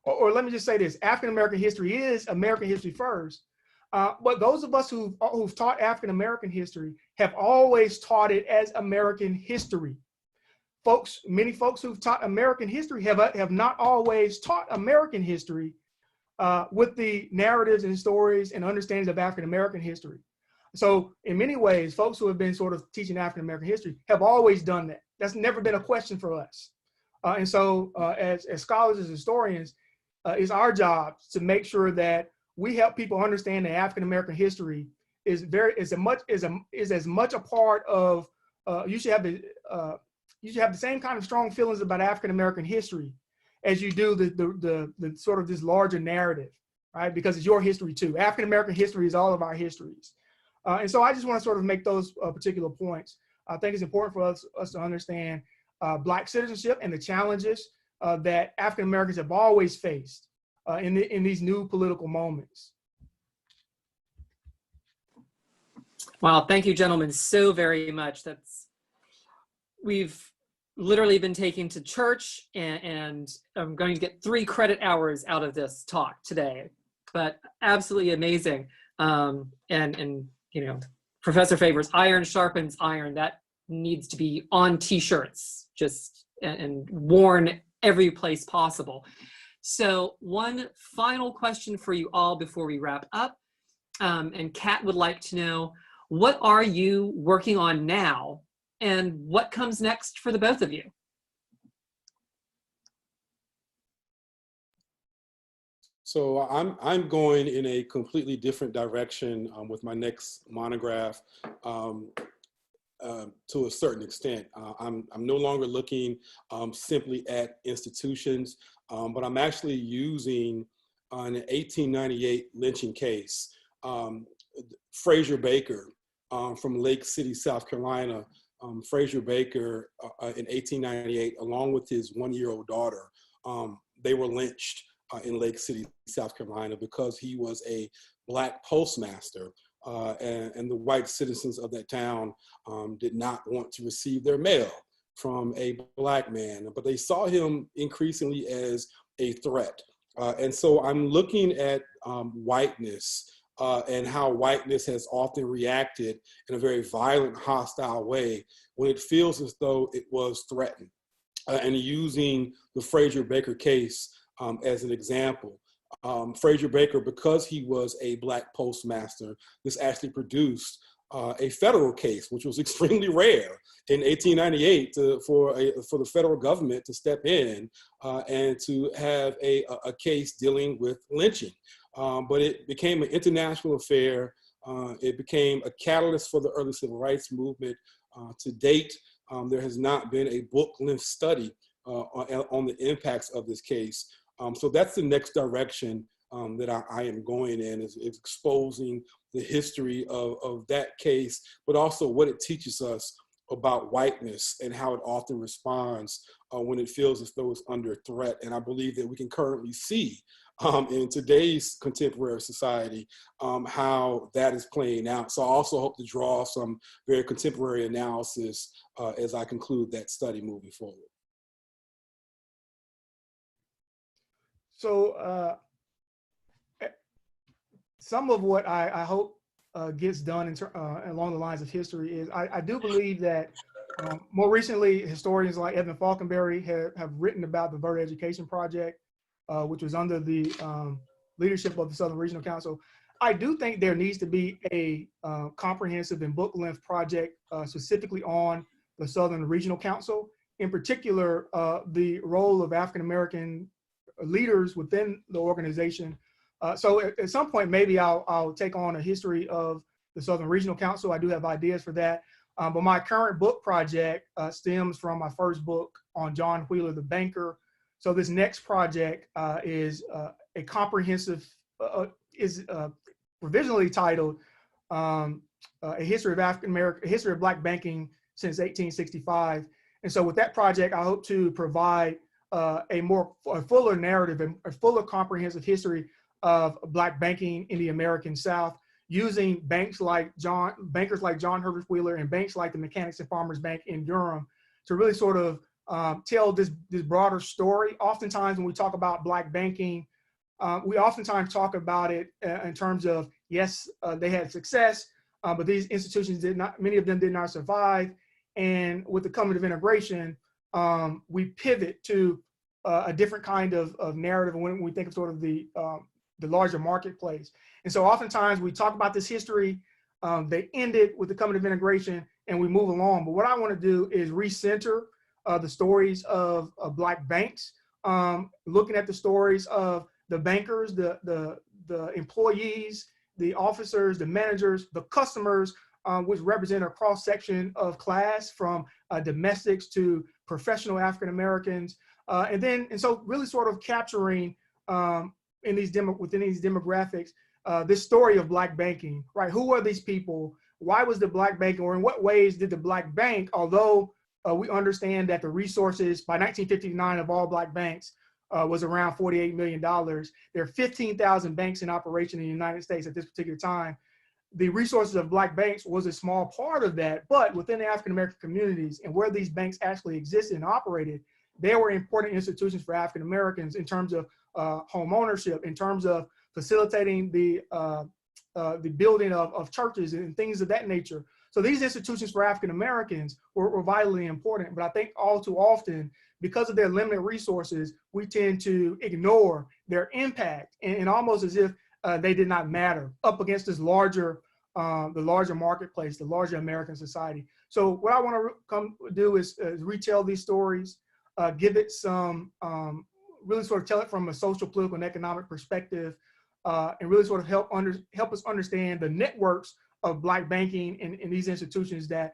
or let me just say this, African-American history is American history first. But those of us who've taught African-American history have always taught it as American history. Many folks who've taught American history have not always taught American history with the narratives and stories and understandings of African-American history. So in many ways, folks who have been sort of teaching African-American history have always done that. That's never been a question for us. And so as scholars, as historians, it's our job to make sure that we help people understand that African-American history is as much a part of, you should have the same kind of strong feelings about African-American history as you do the sort of this larger narrative, right? Because it's your history too. African-American history is all of our histories. And so I just want to sort of make those particular points. I think it's important for us to understand Black citizenship and the challenges that African-Americans have always faced in these new political moments. Wow, thank you, gentlemen, so very much. We've literally been taken to church, and I'm going to get 3 credit hours out of this talk today, but absolutely amazing. And you know, Professor Favors, iron sharpens iron. That needs to be on t-shirts, just and worn every place possible. So one final question for you all before we wrap up. And Kat would like to know, what are you working on now and what comes next for the both of you? So I'm going in a completely different direction with my next monograph. To a certain extent, I'm no longer looking simply at institutions, but I'm actually using an 1898 lynching case. Frazier Baker from Lake City, South Carolina. Frazier Baker in 1898, along with his 1-year-old daughter, they were lynched in Lake City, South Carolina, because he was a Black postmaster. And the white citizens of that town did not want to receive their mail from a Black man, but they saw him increasingly as a threat. And so I'm looking at whiteness and how whiteness has often reacted in a very violent, hostile way when it feels as though it was threatened. And using the Frazier Baker case as an example. Frazier Baker, because he was a Black postmaster, this actually produced a federal case, which was extremely rare in 1898 for the federal government to step in and to have a case dealing with lynching. But it became an international affair. It became a catalyst for the early civil rights movement. To date, there has not been a book-length study on the impacts of this case. So that's the next direction that I am going in, is exposing the history of that case, but also what it teaches us about whiteness and how it often responds when it feels as though it's under threat. And I believe that we can currently see in today's contemporary society how that is playing out. So I also hope to draw some very contemporary analysis as I conclude that study moving forward. So some of what I hope gets done along the lines of history is I do believe that more recently historians like Evan Falkenberry have written about the Bird Education Project, which was under the leadership of the Southern Regional Council. I do think there needs to be a comprehensive and book-length project specifically on the Southern Regional Council, in particular the role of African-American leaders within the organization. So at some point, maybe I'll take on a history of the Southern Regional Council. I do have ideas for that. But my current book project stems from my first book on John Wheeler, the banker. So this next project is a comprehensive is provisionally titled A History of African American, a History of Black Banking since 1865. And so with that project, I hope to provide a fuller narrative and a fuller comprehensive history of Black banking in the American South, using bankers like John Herbert Wheeler and banks like the Mechanics and Farmers Bank in Durham to really sort of tell this broader story. Oftentimes when we talk about Black banking, we oftentimes talk about it in terms of, yes, they had success, but these institutions did not, many of them did not survive. And with the coming of integration, we pivot to a different kind of narrative when we think of sort of the larger marketplace. And so oftentimes we talk about this history, they ended with the coming of integration, and we move along. But what I want to do is recenter the stories of Black banks, looking at the stories of the bankers, the employees, the officers, the managers, the customers, which represent a cross section of class from domestics to professional African Americans, and so really sort of capturing within these demographics this story of Black banking, right? Who are these people? Why was the Black banking, or in what ways did the Black bank, although we understand that the resources by 1959 of all Black banks was around $48 million. There are 15,000 banks in operation in the United States at this particular time. The resources of Black banks was a small part of that, but within the African American communities and where these banks actually existed and operated, they were important institutions for African Americans in terms of home ownership, in terms of facilitating the building of churches and things of that nature. So these institutions for African Americans were vitally important, but I think all too often, because of their limited resources, we tend to ignore their impact and almost as if they did not matter up against this the larger marketplace, the larger American society. So what I want to come do is retell these stories, give it some, really sort of tell it from a social, political, and economic perspective, and really sort of help us understand the networks of Black banking in these institutions that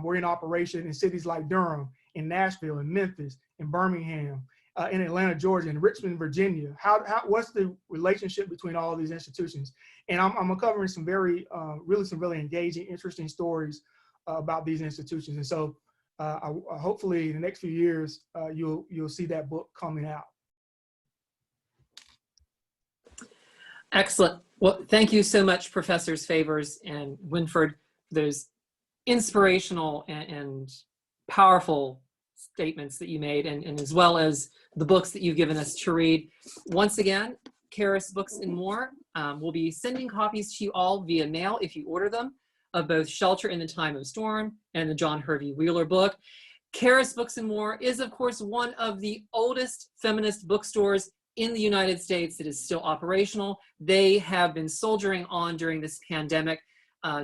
were in operation in cities like Durham, in Nashville, in Memphis, in Birmingham, in Atlanta, Georgia, and Richmond, Virginia. What's the relationship between all of these institutions? And I'm uncovering some really engaging, interesting stories about these institutions. And so hopefully in the next few years, you'll see that book coming out. Excellent. Well, thank you so much, Professors Favors and Winford, for those inspirational and powerful statements that you made, and as well as the books that you've given us to read. Once again, Karis Books and More will be sending copies to you all via mail if you order them, of both Shelter in the Time of Storm and the John Hervey Wheeler book. Karis Books and More is, of course, one of the oldest feminist bookstores in the United States that is still operational. They have been soldiering on during this pandemic,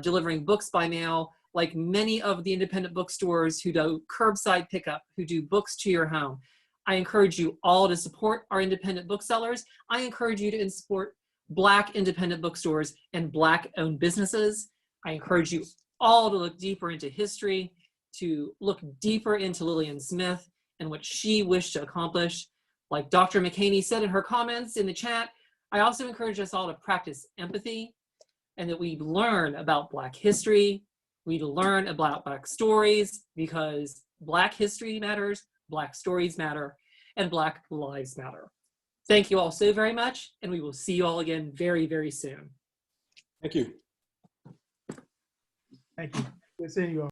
delivering books by mail, like many of the independent bookstores who do curbside pickup, who do books to your home. I encourage you all to support our independent booksellers. I encourage you to support Black independent bookstores and Black-owned businesses. I encourage you all to look deeper into history, to look deeper into Lillian Smith and what she wished to accomplish. Like Dr. McHaney said in her comments in the chat, I also encourage us all to practice empathy, and that we learn about Black history, we learn about Black stories, because Black history matters, Black stories matter, and Black lives matter. Thank you all so very much, and we will see you all again very, very soon. Thank you. Thank you. Good seeing you all.